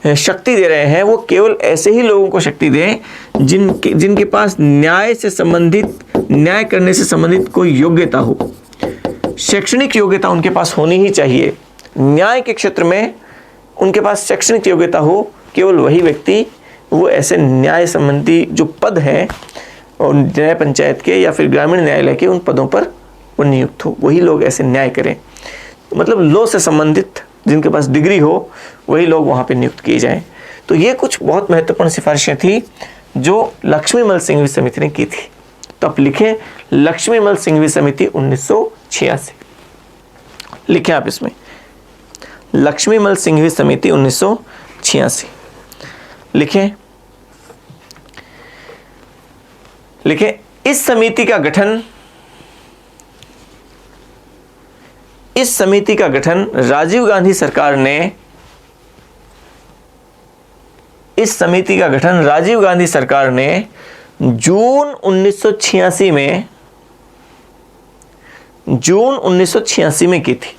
शक्ति दे रहे हैं, वो केवल ऐसे ही लोगों को शक्ति दें जिनके पास न्याय से संबंधित, न्याय करने से संबंधित कोई योग्यता हो। शैक्षणिक योग्यता उनके पास होनी ही चाहिए। न्याय के क्षेत्र में उनके पास शैक्षणिक योग्यता हो, केवल वही व्यक्ति वो ऐसे न्याय संबंधी जो पद हैं और न्याय पंचायत के या फिर ग्रामीण न्यायालय के उन पदों पर वो नियुक्त हो, वही लोग ऐसे न्याय करें। मतलब लॉ से संबंधित जिनके पास डिग्री हो वही लोग वहाँ पे नियुक्त किए जाएं। तो ये कुछ बहुत महत्वपूर्ण सिफारिशें थी जो लक्ष्मीमल सिंघवी समिति ने की थी। तो आप लिखें लक्ष्मीमल सिंघवी समिति 1986, लिखें आप इसमें लक्ष्मीमल सिंघवी समिति 1986 लिखें। इस समिति का गठन राजीव गांधी सरकार ने, इस समिति का गठन राजीव गांधी सरकार ने जून 1986 में की थी।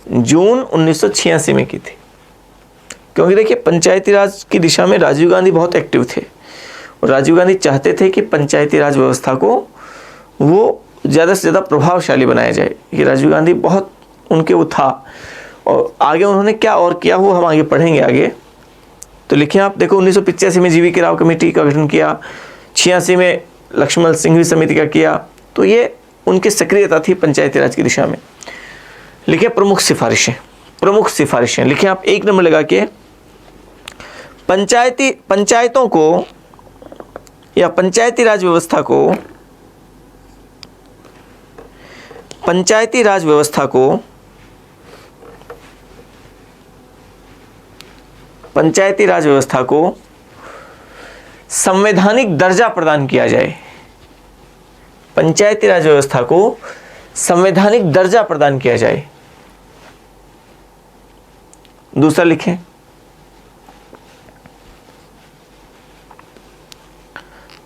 जून 1986 में की थी, क्योंकि देखिए पंचायती राज की दिशा में राजीव गांधी बहुत एक्टिव थे और राजीव गांधी चाहते थे कि पंचायती राज व्यवस्था को वो ज़्यादा से ज़्यादा प्रभावशाली बनाया जाए। ये राजीव गांधी बहुत उनके वो था, और आगे उन्होंने क्या और किया वो हम आगे पढ़ेंगे आगे। तो लिखिए आप, देखो 1985 में जीवी के राव कमेटी का गठन किया, 86 में लक्ष्मीमल सिंघवी समिति का किया। तो ये उनकी सक्रियता थी पंचायती राज की दिशा में। लिखिए प्रमुख सिफारिशें लिखिए आप 1 नंबर लगा के, पंचायतों को या पंचायती राज व्यवस्था को संवैधानिक दर्जा प्रदान किया जाए। पंचायती राज व्यवस्था को संवैधानिक दर्जा प्रदान किया जाए। दूसरा लिखें,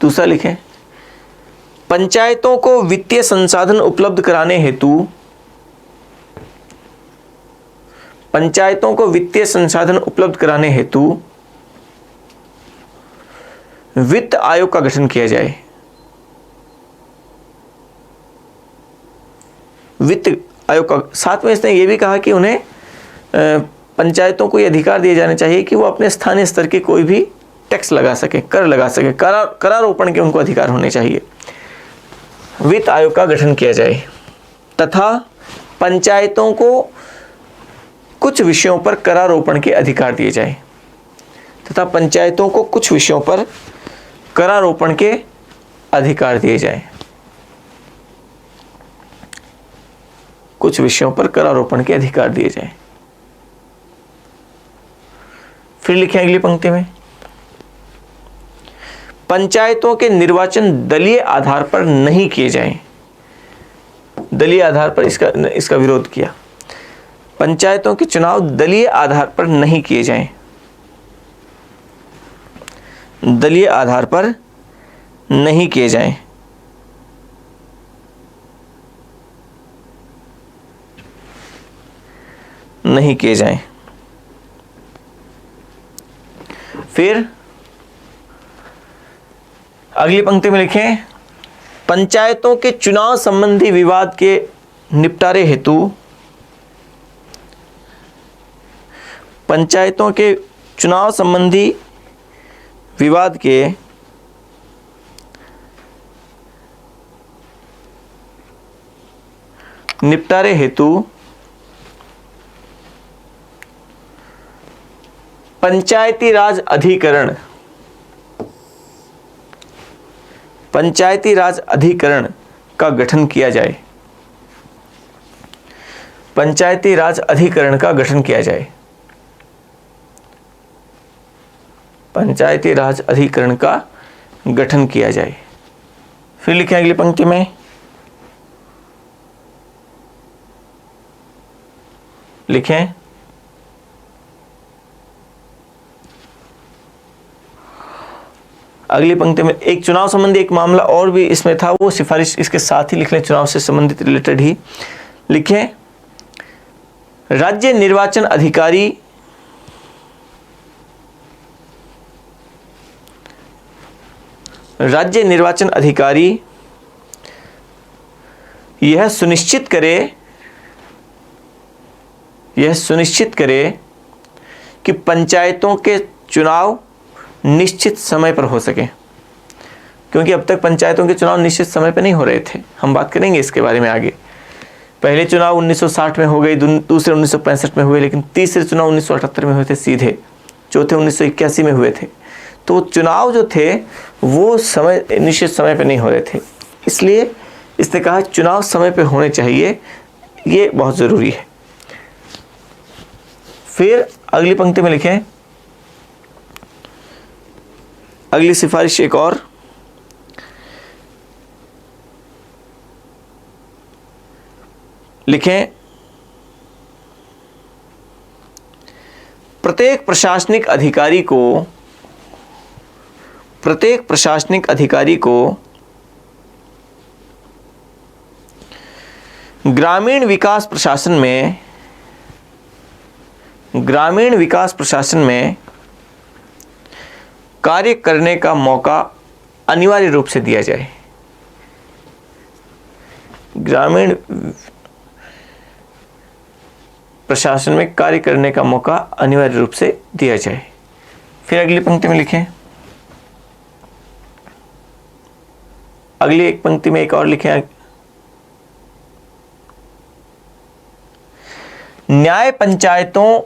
दूसरा लिखें, पंचायतों को वित्तीय संसाधन उपलब्ध कराने हेतु, पंचायतों को वित्तीय संसाधन उपलब्ध कराने हेतु वित्त आयोग का गठन किया जाए। वित्त आयोग का, साथ में इसने यह भी कहा कि उन्हें पंचायतों को यह अधिकार दिए जाने चाहिए कि वो अपने स्थानीय स्तर के कोई भी टैक्स लगा सके, कर लगा सके, करारोपण के उनको अधिकार होने चाहिए। वित्त आयोग का गठन किया जाए तथा पंचायतों को कुछ विषयों पर करारोपण के अधिकार दिए जाए, तथा पंचायतों को कुछ विषयों पर करारोपण के अधिकार दिए जाए, कुछ विषयों पर करारोपण के अधिकार दिए जाए। फिर लिखें अगली पंक्ति में, पंचायतों के निर्वाचन दलीय आधार पर नहीं किए जाएं। दलीय आधार पर इसका विरोध किया। पंचायतों के चुनाव दलीय आधार पर नहीं किए जाएं, दलीय आधार पर नहीं किए जाएं। नहीं किए जाएं। फिर अगली पंक्ति में लिखें, पंचायतों के चुनाव संबंधी विवाद के निपटारे हेतु, पंचायतों के चुनाव संबंधी विवाद के निपटारे हेतु पंचायती राज अधिकरण, पंचायती राज अधिकरण का गठन किया जाए। पंचायती राज अधिकरण का गठन किया जाए। पंचायती राज अधिकरण का गठन किया जाए। फिर लिखें अगली पंक्ति में, लिखें अगली पंक्ति में, एक चुनाव संबंधी एक मामला और भी इसमें था, वो सिफारिश इसके साथ ही लिख लें, चुनाव से संबंधित रिलेटेड ही लिखें, राज्य निर्वाचन अधिकारी राज्य निर्वाचन अधिकारी यह सुनिश्चित करे कि पंचायतों के चुनाव निश्चित समय पर हो सके, क्योंकि अब तक पंचायतों के चुनाव निश्चित समय पर नहीं हो रहे थे। हम बात करेंगे इसके बारे में आगे। पहले चुनाव 1960 में हो गए, दूसरे 1965 में हुए, लेकिन तीसरे चुनाव 1978 में हुए थे सीधे, चौथे 1981 में हुए थे। तो चुनाव जो थे वो समय निश्चित समय पर नहीं हो रहे थे, इसलिए इसने कहा चुनाव समय पर होने चाहिए, ये बहुत ज़रूरी है। फिर अगली पंक्ति में लिखें, अगली सिफारिश एक और, लिखें, प्रत्येक प्रशासनिक अधिकारी को ग्रामीण विकास प्रशासन में कार्य करने का मौका अनिवार्य रूप से दिया जाए। ग्रामीण प्रशासन में कार्य करने का मौका अनिवार्य रूप से दिया जाए। फिर अगली पंक्ति में लिखें, अगली एक पंक्ति में एक और लिखें, न्याय पंचायतों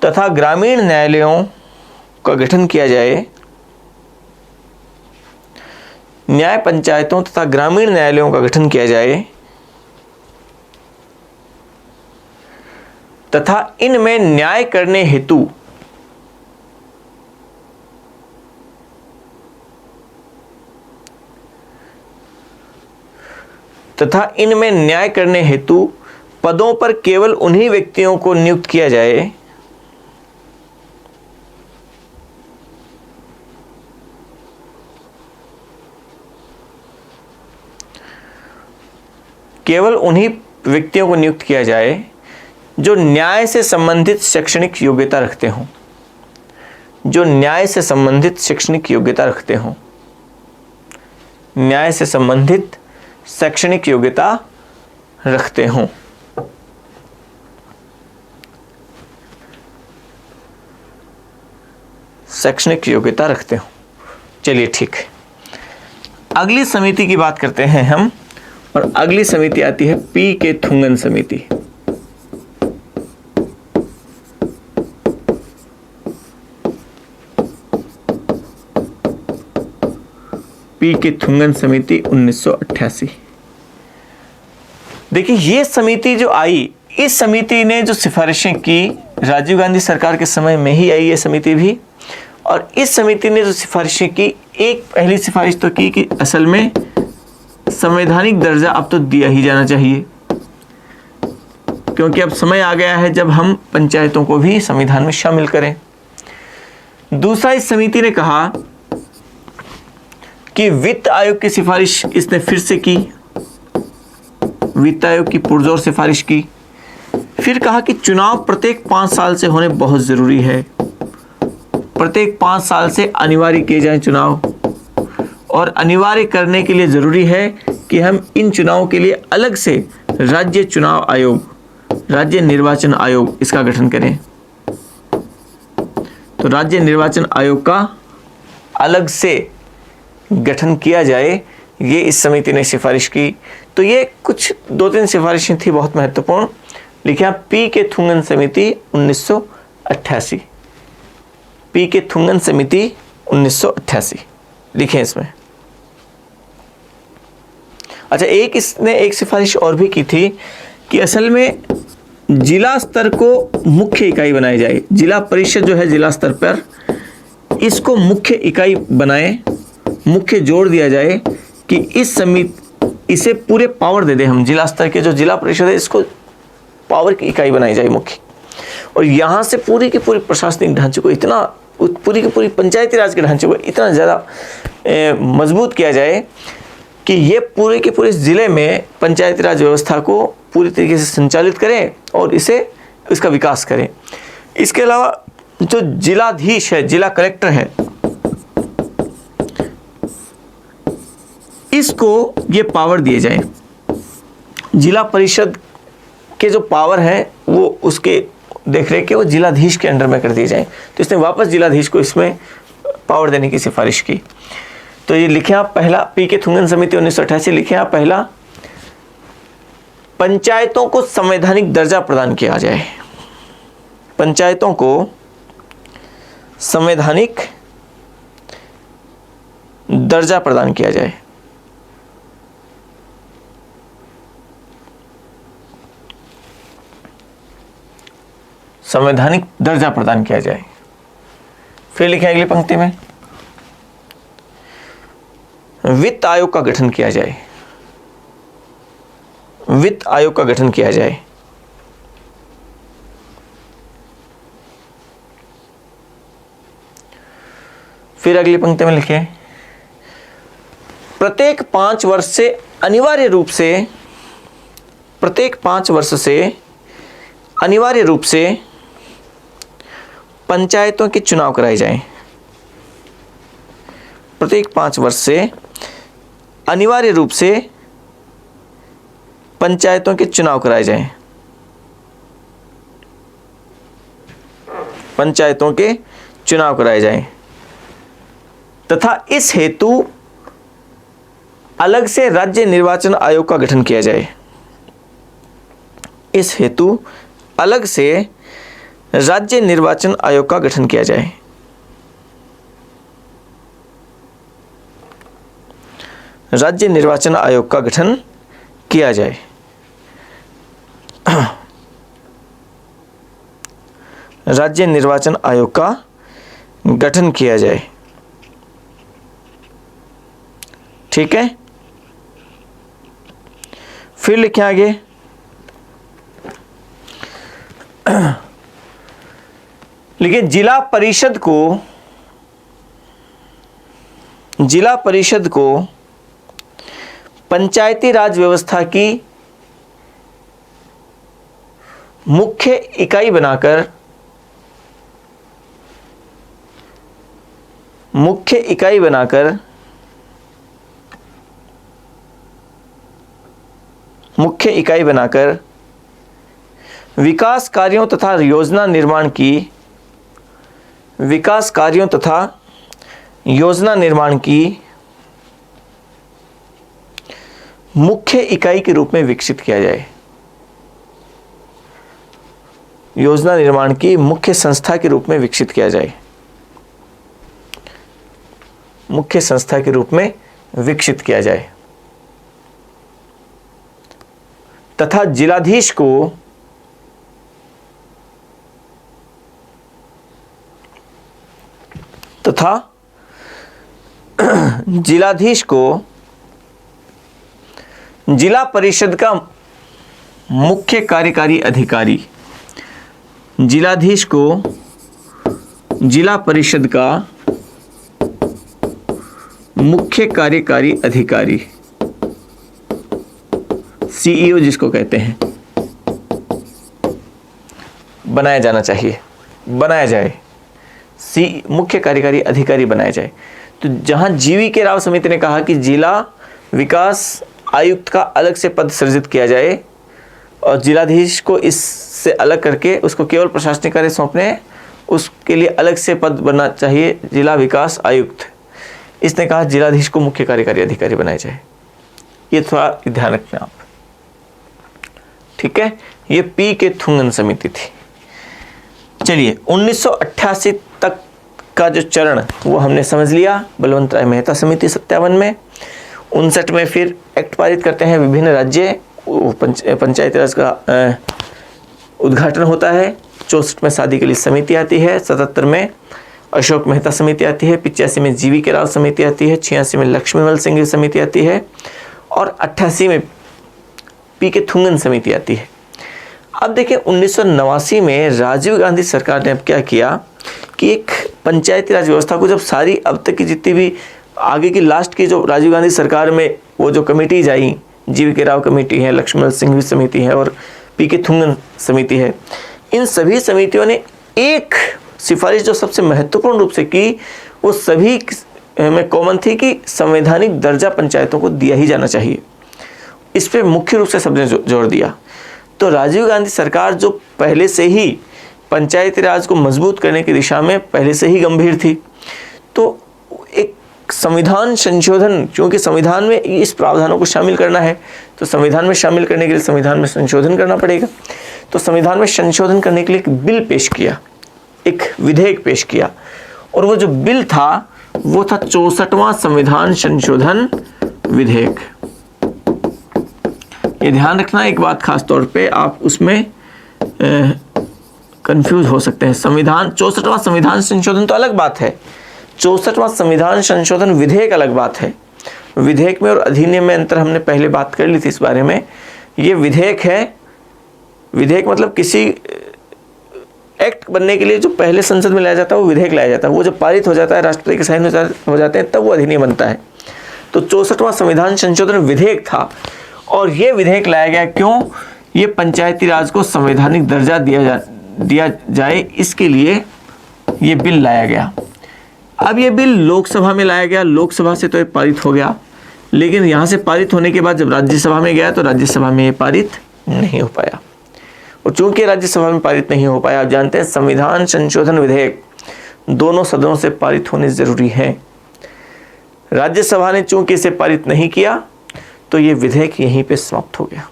तथा ग्रामीण न्यायालयों का गठन किया जाए। न्याय पंचायतों तथा ग्रामीण न्यायालयों का गठन किया जाए तथा इनमें न्याय करने हेतु पदों पर केवल उन्हीं व्यक्तियों को नियुक्त किया जाए केवल उन्हीं व्यक्तियों को नियुक्त किया जाए जो न्याय से संबंधित शैक्षणिक योग्यता रखते हों, जो न्याय से संबंधित शैक्षणिक योग्यता रखते हों, न्याय से संबंधित शैक्षणिक योग्यता रखते हों। शैक्षणिक योग्यता रखते हो। चलिए ठीक है, अगली समिति की बात करते हैं हम, और अगली समिति आती है पी के थुंगन समिति। पी के थुंगन समिति 1988। देखिए ये समिति जो आई, इस समिति ने जो सिफारिशें की, राजीव गांधी सरकार के समय में ही आई ये समिति भी, और इस समिति ने जो सिफारिशें की, एक पहली सिफारिश तो की कि असल में संवैधानिक दर्जा अब तो दिया ही जाना चाहिए, क्योंकि अब समय आ गया है जब हम पंचायतों को भी संविधान में शामिल करें। दूसरा, इस समिति ने कहा कि वित्त आयोग की सिफारिश इसने फिर से की, वित्त आयोग की पुरजोर सिफारिश की। फिर कहा कि चुनाव प्रत्येक 5 साल से होने बहुत ज़रूरी है, प्रत्येक 5 साल से अनिवार्य किए जाएं चुनाव, और अनिवार्य करने के लिए ज़रूरी है कि हम इन चुनावों के लिए अलग से राज्य चुनाव आयोग, राज्य निर्वाचन आयोग इसका गठन करें। तो राज्य निर्वाचन आयोग का अलग से गठन किया जाए, ये इस समिति ने सिफारिश की। तो ये कुछ 2-3 सिफारिशें थी बहुत महत्वपूर्ण। लिखिए पी के थुंगन समिति 1988, पी के थुंगन समिति 1988 लिखें इसमें। अच्छा, इसने एक सिफारिश और भी की थी कि असल में जिला स्तर को मुख्य इकाई बनाई जाए। जिला परिषद जो है जिला स्तर पर, इसको मुख्य इकाई बनाए, मुख्य जोड़ दिया जाए कि इस समिति, इसे पूरे पावर दे दे हम, जिला स्तर के जो जिला परिषद है इसको पावर की इकाई बनाई जाए मुख्य, और यहाँ से पूरी की पूरी प्रशासनिक ढांचे को इतना, पूरी की पूरी पंचायती राज के ढांचे को इतना ज़्यादा मजबूत किया जाए कि ये पूरे के पूरे ज़िले में पंचायती राज व्यवस्था को पूरी तरीके से संचालित करें और इसका विकास करें। इसके अलावा जो जिलाधीश है, जिला कलेक्टर है, इसको ये पावर दिए जाए। जिला परिषद के जो पावर है वो उसके देखरेख के वो जिलाधीश के अंडर में कर दिए जाए। तो इसने वापस जिलाधीश को इसमें पावर देने की सिफारिश की। तो ये लिखे आप पहला, पी के थुंगन समिति 1988 लिखे आप पहला, पंचायतों को संवैधानिक दर्जा प्रदान किया जाए। पंचायतों को संवैधानिक दर्जा प्रदान किया जाए। संवैधानिक दर्जा प्रदान किया जाए। फिर लिखें अगली पंक्ति में, वित्त आयोग का गठन किया जाए। वित्त आयोग का गठन किया जाए। फिर अगली पंक्ति में लिखे, प्रत्येक 5 वर्ष से अनिवार्य रूप से, प्रत्येक 5 वर्ष से अनिवार्य रूप से पंचायतों के चुनाव कराए जाएं। प्रत्येक 5 वर्ष से अनिवार्य रूप से पंचायतों के चुनाव कराए जाएं। पंचायतों के चुनाव कराए जाएं तथा इस हेतु अलग से राज्य निर्वाचन आयोग का गठन किया जाए। इस हेतु अलग से राज्य निर्वाचन आयोग का गठन किया जाए। राज्य निर्वाचन आयोग का गठन किया जाए। राज्य निर्वाचन आयोग का गठन किया जाए। ठीक है, फिर लिखें आगे, लेकिन जिला परिषद को पंचायती राज व्यवस्था की मुख्य इकाई बनाकर विकास कार्यों तथा योजना निर्माण की मुख्य इकाई के रूप में विकसित किया जाए। योजना निर्माण की मुख्य संस्था के रूप में विकसित किया जाए। मुख्य संस्था के रूप में विकसित किया जाए तथा जिलाधीश को जिला परिषद का मुख्य कार्यकारी अधिकारी, जिलाधीश को जिला परिषद का मुख्य कार्यकारी अधिकारी, सीईओ जिसको कहते हैं, बनाया जाना चाहिए, बनाया जाए, मुख्य कार्यकारी अधिकारी बनाया जाए। तो जहां जीवी के राव समिति ने कहा कि जिला विकास आयुक्त का अलग से पद सृजित किया जाए और जिलाधीश को इससे अलग करके उसको केवल प्रशासनिक कार्य सौंपने, उसके लिए अलग से पद बनना चाहिए जिला विकास आयुक्त। इसने कहा जिलाधीश को मुख्य कार्यकारी अधिकारी बनाया जाए। ये थोड़ा ध्यान रखना आप, ठीक है। ये पी के थुंगन समिति थी। चलिए 1988 तक का जो चरण वो हमने समझ लिया। बलवंत राय मेहता समिति 57 में, 59 में फिर एक्ट पारित करते हैं, विभिन्न राज्य पंचायती राज का उद्घाटन होता है। 64 में शादी के लिए समिति आती है, 77 में अशोक मेहता समिति आती है, 85 में जीवी के राव समिति आती है, 86 में लक्ष्मीमल सिंह समिति आती है और 88 में पी के थुंगन समिति आती है। अब देखिए 1989 में राजीव गांधी सरकार ने अब क्या किया कि एक पंचायती राज व्यवस्था को, जब सारी अब तक की जितनी भी आगे की लास्ट की जो राजीव गांधी सरकार में वो जो कमेटीज आई, जीवी के राव कमेटी है, लक्ष्मण सिंह समिति है और पी के थुंगन समिति है, इन सभी समितियों ने एक सिफारिश जो सबसे महत्वपूर्ण रूप से की, वो सभी में कॉमन थी कि संवैधानिक दर्जा पंचायतों को दिया ही जाना चाहिए। इस पर मुख्य रूप से सबने जोर दिया। तो राजीव गांधी सरकार जो पहले से ही पंचायती राज को मजबूत करने की दिशा में पहले से ही गंभीर थी, तो एक संविधान संशोधन, क्योंकि संविधान में इस प्रावधानों को शामिल करना है, तो संविधान में शामिल करने के लिए संविधान में संशोधन करना पड़ेगा। तो संविधान में संशोधन करने के लिए एक बिल पेश किया, एक विधेयक पेश किया, और वो जो बिल था वो था 64वां संविधान संशोधन विधेयक। ये ध्यान रखना एक बात, खास तौर पे आप उसमें कंफ्यूज हो सकते हैं। संविधान 64वां संविधान संशोधन तो अलग बात है, 64वां संविधान संशोधन विधेयक अलग बात है। विधेयक में और अधिनियम में अंतर हमने पहले बात कर ली थी इस बारे में। ये विधेयक है, विधेयक मतलब किसी एक्ट बनने के लिए जो पहले संसद में लाया जाता है वो विधेयक लाया जाता है, वो जब पारित हो जाता है, राष्ट्रपति के साइन हो जाते हैं, तब वो अधिनियम बनता है। तो 64वां संविधान संशोधन विधेयक था, और ये विधेयक लाया गया क्यों? ये पंचायती राज को संवैधानिक दर्जा दिया जाए, इसके लिए ये बिल लाया गया। अब ये बिल लोकसभा में लाया गया, लोकसभा से तो ये पारित हो गया, लेकिन यहाँ से पारित होने के बाद जब राज्यसभा में गया तो राज्यसभा में ये पारित नहीं हो पाया। और चूंकि राज्यसभा में पारित नहीं हो पाया, आप जानते हैं संविधान संशोधन विधेयक दोनों सदनों से पारित होने जरूरी है। राज्यसभा ने चूंकि इसे पारित नहीं किया तो ये विधेयक यहीं पे समाप्त हो गया।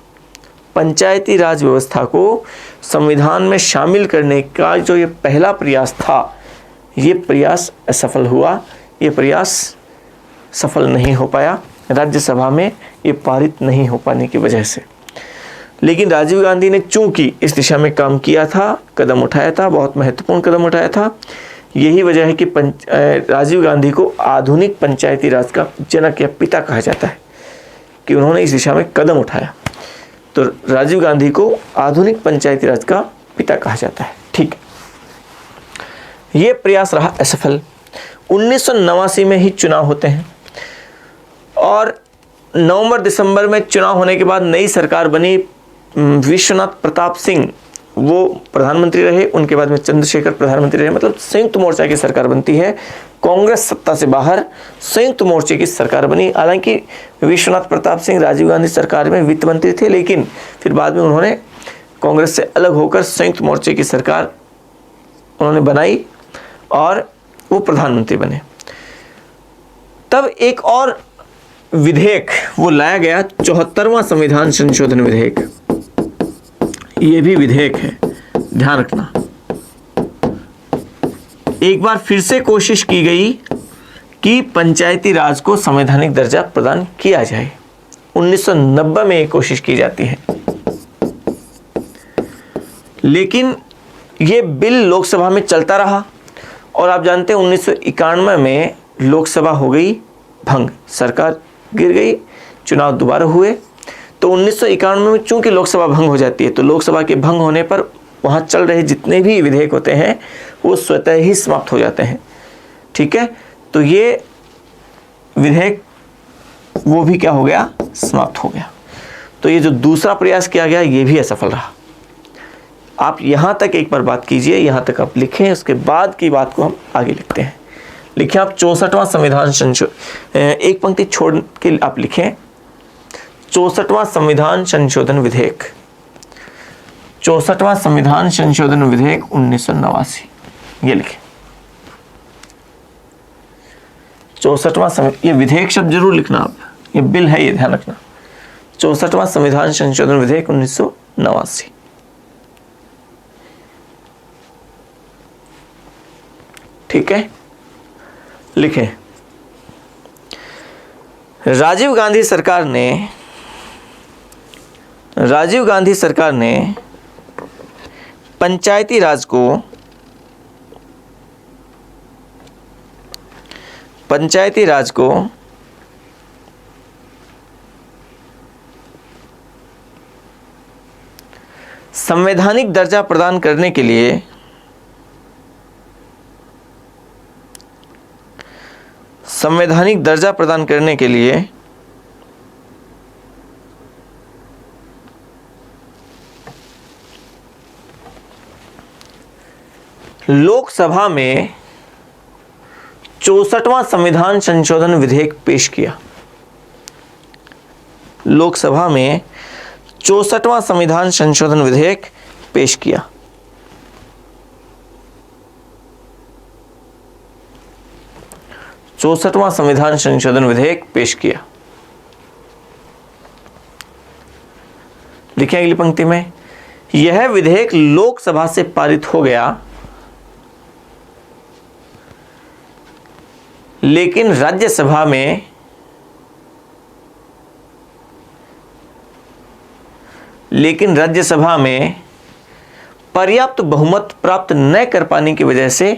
पंचायती राज व्यवस्था को संविधान में शामिल करने का जो ये पहला प्रयास था, ये प्रयास असफल हुआ, ये प्रयास सफल नहीं हो पाया, राज्यसभा में ये पारित नहीं हो पाने की वजह से। लेकिन राजीव गांधी ने चूंकि इस दिशा में काम किया था, कदम उठाया था, बहुत महत्वपूर्ण कदम उठाया था, यही वजह है कि राजीव गांधी को आधुनिक पंचायती राज का जनक या पिता कहा जाता है, कि उन्होंने इस दिशा में कदम उठाया। तो राजीव गांधी को आधुनिक पंचायती राज का पिता कहा जाता है। ठीक, ये प्रयास रहा असफल। 1989 में ही चुनाव होते हैं और नवंबर दिसंबर में चुनाव होने के बाद नई सरकार बनी। विश्वनाथ प्रताप सिंह वो प्रधानमंत्री रहे, उनके बाद में चंद्रशेखर प्रधानमंत्री रहे, मतलब संयुक्त मोर्चा की सरकार बनती है। कांग्रेस सत्ता से बाहर संयुक्त मोर्चे की सरकार बनी। हालांकि विश्वनाथ प्रताप सिंह राजीव गांधी सरकार में वित्त मंत्री थे, लेकिन फिर बाद में उन्होंने कांग्रेस से अलग होकर संयुक्त मोर्चे की सरकार उन्होंने बनाई और वो प्रधानमंत्री बने। तब एक और विधेयक वो लाया गया, 74वां संविधान संशोधन विधेयक। ये भी विधेयक है, ध्यान रखना। एक बार फिर से कोशिश की गई कि पंचायती राज को संवैधानिक दर्जा प्रदान किया जाए। 1990 में ये कोशिश की जाती है, लेकिन ये बिल लोकसभा में चलता रहा और आप जानते हैं 1991 में लोकसभा हो गई भंग, सरकार गिर गई, चुनाव दोबारा हुए। तो 1991 में चूंकि लोकसभा भंग हो जाती है, तो लोकसभा के भंग होने पर वहाँ चल रहे जितने भी विधेयक होते हैं वो स्वतः ही समाप्त हो जाते हैं। ठीक है, तो ये विधेयक वो भी क्या हो गया, समाप्त हो गया। तो ये जो दूसरा प्रयास किया गया ये भी असफल रहा। आप यहाँ तक एक बार बात कीजिए, यहाँ तक आप लिखें, उसके बाद की बात को हम आगे लिखते हैं। लिखें आप 64वां संविधान संशोधन, एक पंक्ति छोड़ के आप लिखें 64वां संविधान संशोधन विधेयक, 64वां संविधान संशोधन विधेयक 1989, ये लिखें 64वां। ये विधेयक शब्द जरूर लिखना आप, ये बिल है, ये ध्यान रखना। 64वां संविधान संशोधन विधेयक 1989। ठीक है, लिखें राजीव गांधी सरकार ने पंचायती राज को संवैधानिक दर्जा प्रदान करने के लिए लोकसभा में 64वां संविधान संशोधन विधेयक पेश किया। लोकसभा में 64वां संविधान संशोधन विधेयक पेश किया। चौसठवां संविधान संशोधन विधेयक पेश किया। लिखिए अगली पंक्ति में, यह विधेयक लोकसभा से पारित हो गया, लेकिन राज्यसभा में पर्याप्त बहुमत प्राप्त न कर पाने की वजह से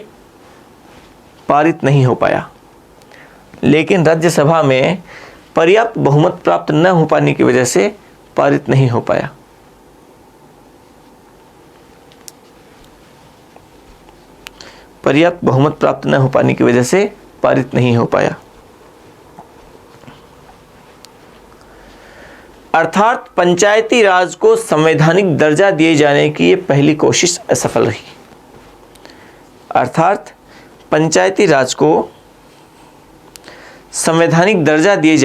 पारित नहीं हो पाया। लेकिन राज्यसभा में पर्याप्त बहुमत प्राप्त न हो पाने की वजह से पारित नहीं हो पाया। पर्याप्त बहुमत प्राप्त न हो पाने की वजह से पारित नहीं हो पाया। अर्थात पंचायती राज को संवैधानिक दर्जा दिए जाने की यह पहली कोशिश असफल रही। अर्थात पंचायती राज को संवैधानिक दर्जा दिए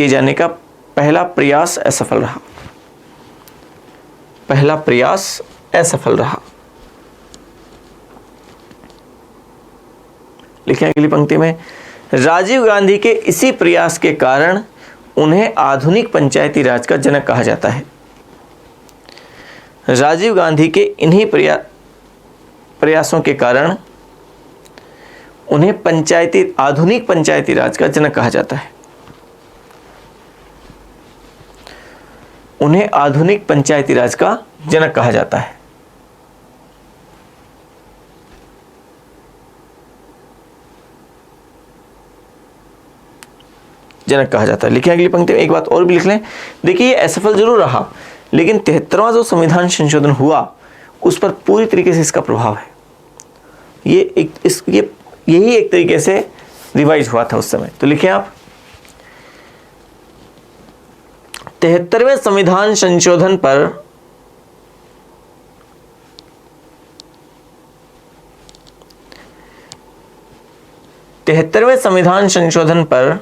जाने का पहला प्रयास असफल रहा। लिखें अगली पंक्ति में, राजीव गांधी के इसी प्रयास के कारण उन्हें आधुनिक पंचायती राज का जनक कहा जाता है। राजीव गांधी के इन्हीं प्रयासों के कारण उन्हें आधुनिक पंचायती राज का जनक कहा जाता है। उन्हें आधुनिक पंचायती राज का जनक कहा जाता है। लिखिए अगली पंक्ति में, एक बात और भी लिख लें। देखिए ये असफल जरूर रहा, लेकिन 73वां जो संविधान संशोधन हुआ उस पर पूरी तरीके से इसका प्रभाव है। यही एक तरीके से रिवाइज हुआ था उस समय। तो लिखिए आप 73वें संविधान संशोधन पर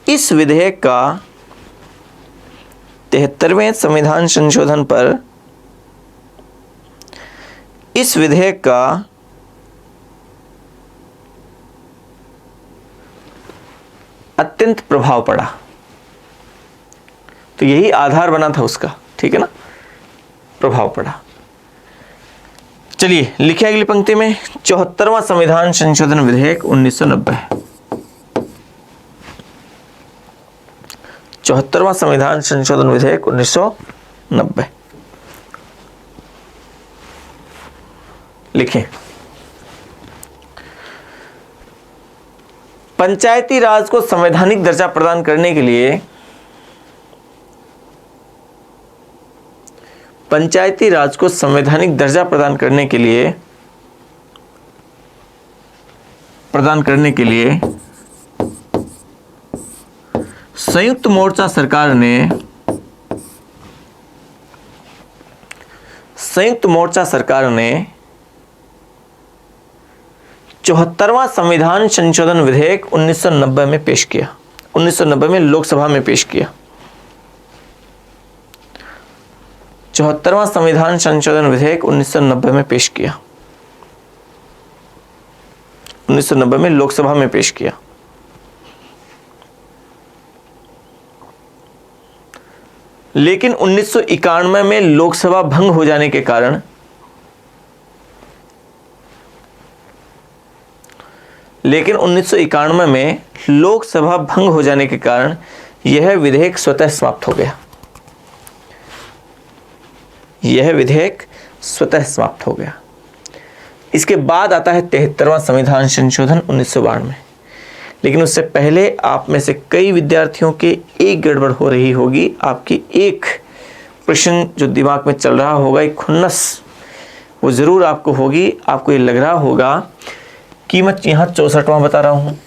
इस विधेयक का 73वें संविधान संशोधन पर इस विधेयक का अत्यंत प्रभाव पड़ा। तो यही आधार बना था उसका, ठीक है ना, प्रभाव पड़ा। चलिए लिखिए अगली पंक्ति में, 74वां संविधान संशोधन विधेयक 1990। 74वां संविधान संशोधन विधेयक 1990 लिखें। पंचायती राज को संवैधानिक दर्जा प्रदान करने के लिए पंचायती राज को संवैधानिक दर्जा प्रदान करने के लिए संयुक्त मोर्चा सरकार ने 74वां संविधान संशोधन विधेयक 1990 में पेश किया। 1990 में लोकसभा में पेश किया। 74वां संविधान संशोधन विधेयक 1990 में पेश किया। 1990 में लोकसभा में पेश किया। लेकिन 1991 में लोकसभा भंग हो जाने के कारण यह विधेयक स्वतः समाप्त हो गया। इसके बाद आता है 73वां संविधान संशोधन 1992। लेकिन उससे पहले आप में से कई विद्यार्थियों के एक गड़बड़ हो रही होगी। आपकी एक प्रश्न जो दिमाग में चल रहा होगा, एक खुन्नस वो ज़रूर आपको होगी। आपको ये लग रहा होगा कि मैं यहाँ 64वां बता रहा हूँ,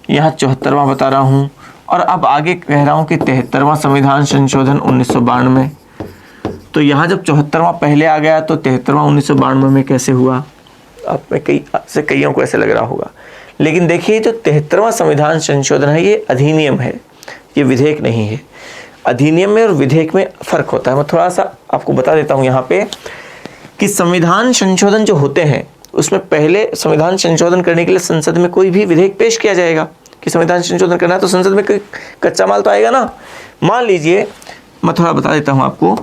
यहाँ 74वां बता रहा हूँ, और अब आगे कह रहा हूँ कि 73वां संविधान संशोधन 1992। तो यहाँ जब 74वां पहले आ गया तो 73वां 1992 में कैसे हुआ? आप में कईयों को ऐसे लग रहा होगा। लेकिन देखिए, जो 73वां संविधान संशोधन है ये अधिनियम है, ये विधेयक नहीं है। अधिनियम में और विधेयक में फ़र्क होता है। मैं थोड़ा सा आपको बता देता हूँ यहाँ पे कि संविधान संशोधन जो होते हैं उसमें पहले संविधान संशोधन करने के लिए संसद में कोई भी विधेयक पेश किया जाएगा कि संविधान संशोधन करना है, तो संसद में कोई कच्चा माल तो आएगा ना। मान लीजिए, मैं थोड़ा बता देता हूँ आपको।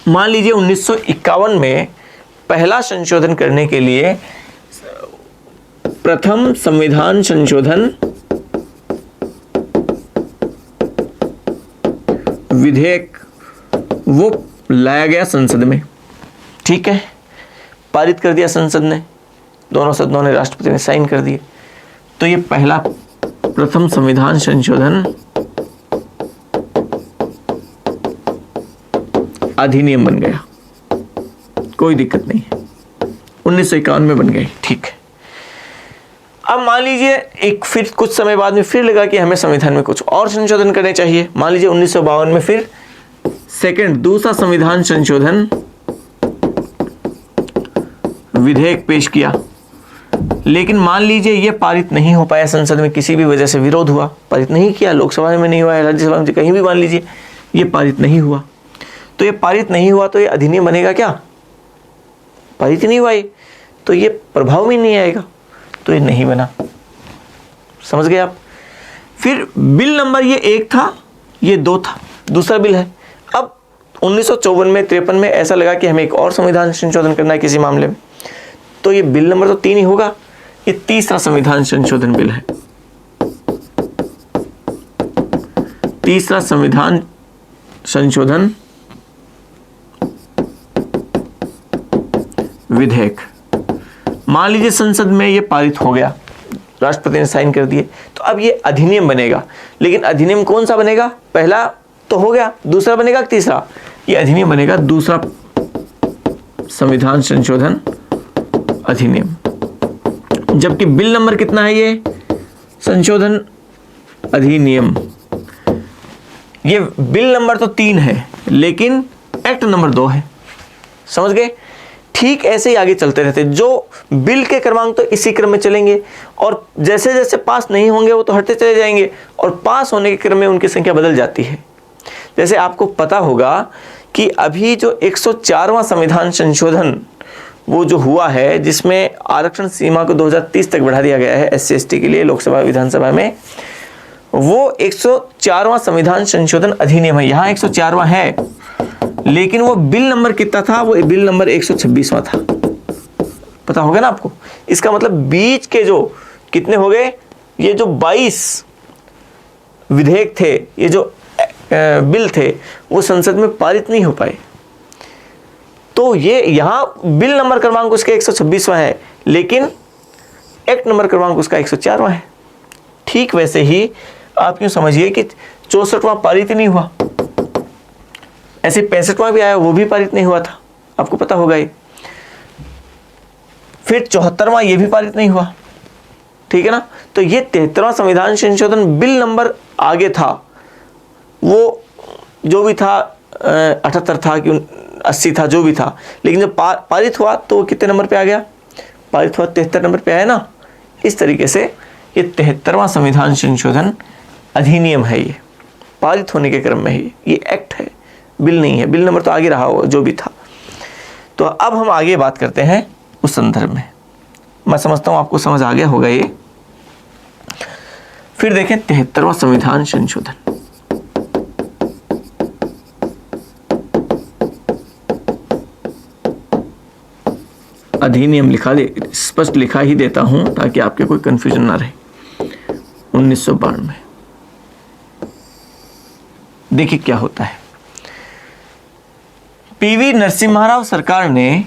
मान लीजिए 1951 में पहला संशोधन करने के लिए प्रथम संविधान संशोधन विधेयक वो लाया गया संसद में, ठीक है, पारित कर दिया संसद ने, दोनों सदनों ने, राष्ट्रपति ने साइन कर दिए। तो ये पहला प्रथम संविधान संशोधन अधिनियम बन गया, कोई दिक्कत नहीं है। 1951 में बन गई, ठीक है। अब मान लीजिए एक फिर कुछ समय बाद में फिर लगा कि हमें संविधान में कुछ और संशोधन करने चाहिए। मान लीजिए 1952 में फिर दूसरा संविधान संशोधन विधेयक पेश किया। लेकिन मान लीजिए ये पारित नहीं हो पाया, संसद में किसी भी वजह से विरोध हुआ, पारित नहीं किया, लोकसभा में नहीं हुआ, राज्यसभा में कहीं भी मान लीजिए ये पारित नहीं हुआ। तो ये पारित नहीं हुआ तो ये अधिनियम बनेगा क्या? पारित नहीं हुआ ये, तो ये प्रभाव में नहीं आएगा, तो ये नहीं बना। समझ गए आप? फिर बिल नंबर ये 1 था, ये 2 था, दूसरा बिल है। अब 1954 में 53 में ऐसा लगा कि हमें एक और संविधान संशोधन करना है किसी मामले में, तो ये बिल नंबर तो 3 ही होगा। ये तीसरा संविधान संशोधन बिल है, तीसरा संविधान संशोधन विधेयक। मान लीजिए संसद में ये पारित हो गया, राष्ट्रपति ने साइन कर दिए, तो अब ये अधिनियम बनेगा। लेकिन अधिनियम कौन सा बनेगा? पहला तो हो गया, दूसरा बनेगा कि तीसरा? ये अधिनियम बनेगा दूसरा संविधान संशोधन अधिनियम। जबकि बिल नंबर कितना है? ये संशोधन अधिनियम, ये बिल नंबर तो 3 है लेकिन एक्ट नंबर 2 है। समझ गए? ठीक ऐसे ही आगे चलते रहते, जो बिल के क्रमांक तो इसी क्रम में चलेंगे और जैसे जैसे पास नहीं होंगे वो तो हटते चले जाएंगे और पास होने के क्रम में उनकी संख्या बदल जाती है। जैसे आपको पता होगा कि अभी जो 104वां संविधान संशोधन वो जो हुआ है, जिसमें आरक्षण सीमा को 2030 तक बढ़ा दिया गया है SC/ST के लिए लोकसभा विधानसभा में, वो 104वां संविधान संशोधन अधिनियम है। यहाँ 104वां है लेकिन वो बिल नंबर कितना था? वो बिल नंबर 126वां था। पता होगा ना आपको? इसका मतलब बीच के जो कितने हो गए, ये जो 22 विधेयक थे, ये जो बिल थे, वो संसद में पारित नहीं हो पाए। तो ये यहाँ बिल नंबर क्रमांक उसका 126वां है लेकिन एक्ट नंबर क्रमांक उसका 104वां है। ठीक वैसे ही आप यूँ समझिए कि 64वां पारित ही नहीं हुआ, ऐसे 65वां भी आया, वो भी पारित नहीं हुआ था, आपको पता होगा ये। फिर 74वां ये भी पारित नहीं हुआ, ठीक है ना। तो ये 73वां संविधान संशोधन बिल नंबर आगे था, वो जो भी था 78 था कि 80 था, जो भी था, लेकिन जब पारित हुआ तो वो कितने नंबर पे आ गया? पारित हुआ 73 नंबर पे आया ना। इस तरीके से ये 73वां संविधान संशोधन अधिनियम है, ये पारित होने के क्रम में है, ये एक्ट है, बिल नहीं है। बिल नंबर तो आगे रहा हो जो भी था। तो अब हम आगे बात करते हैं उस संदर्भ में। मैं समझता हूँ आपको समझ आ गया होगा ये। फिर देखें 73वां संविधान संशोधन। अधिनियम स्पष्ट लिखा ही देता हूं ताकि आपके कोई कंफ्यूजन ना रहे। 1992 देखिए क्या होता है। पीवी नरसिम्हा राव सरकार ने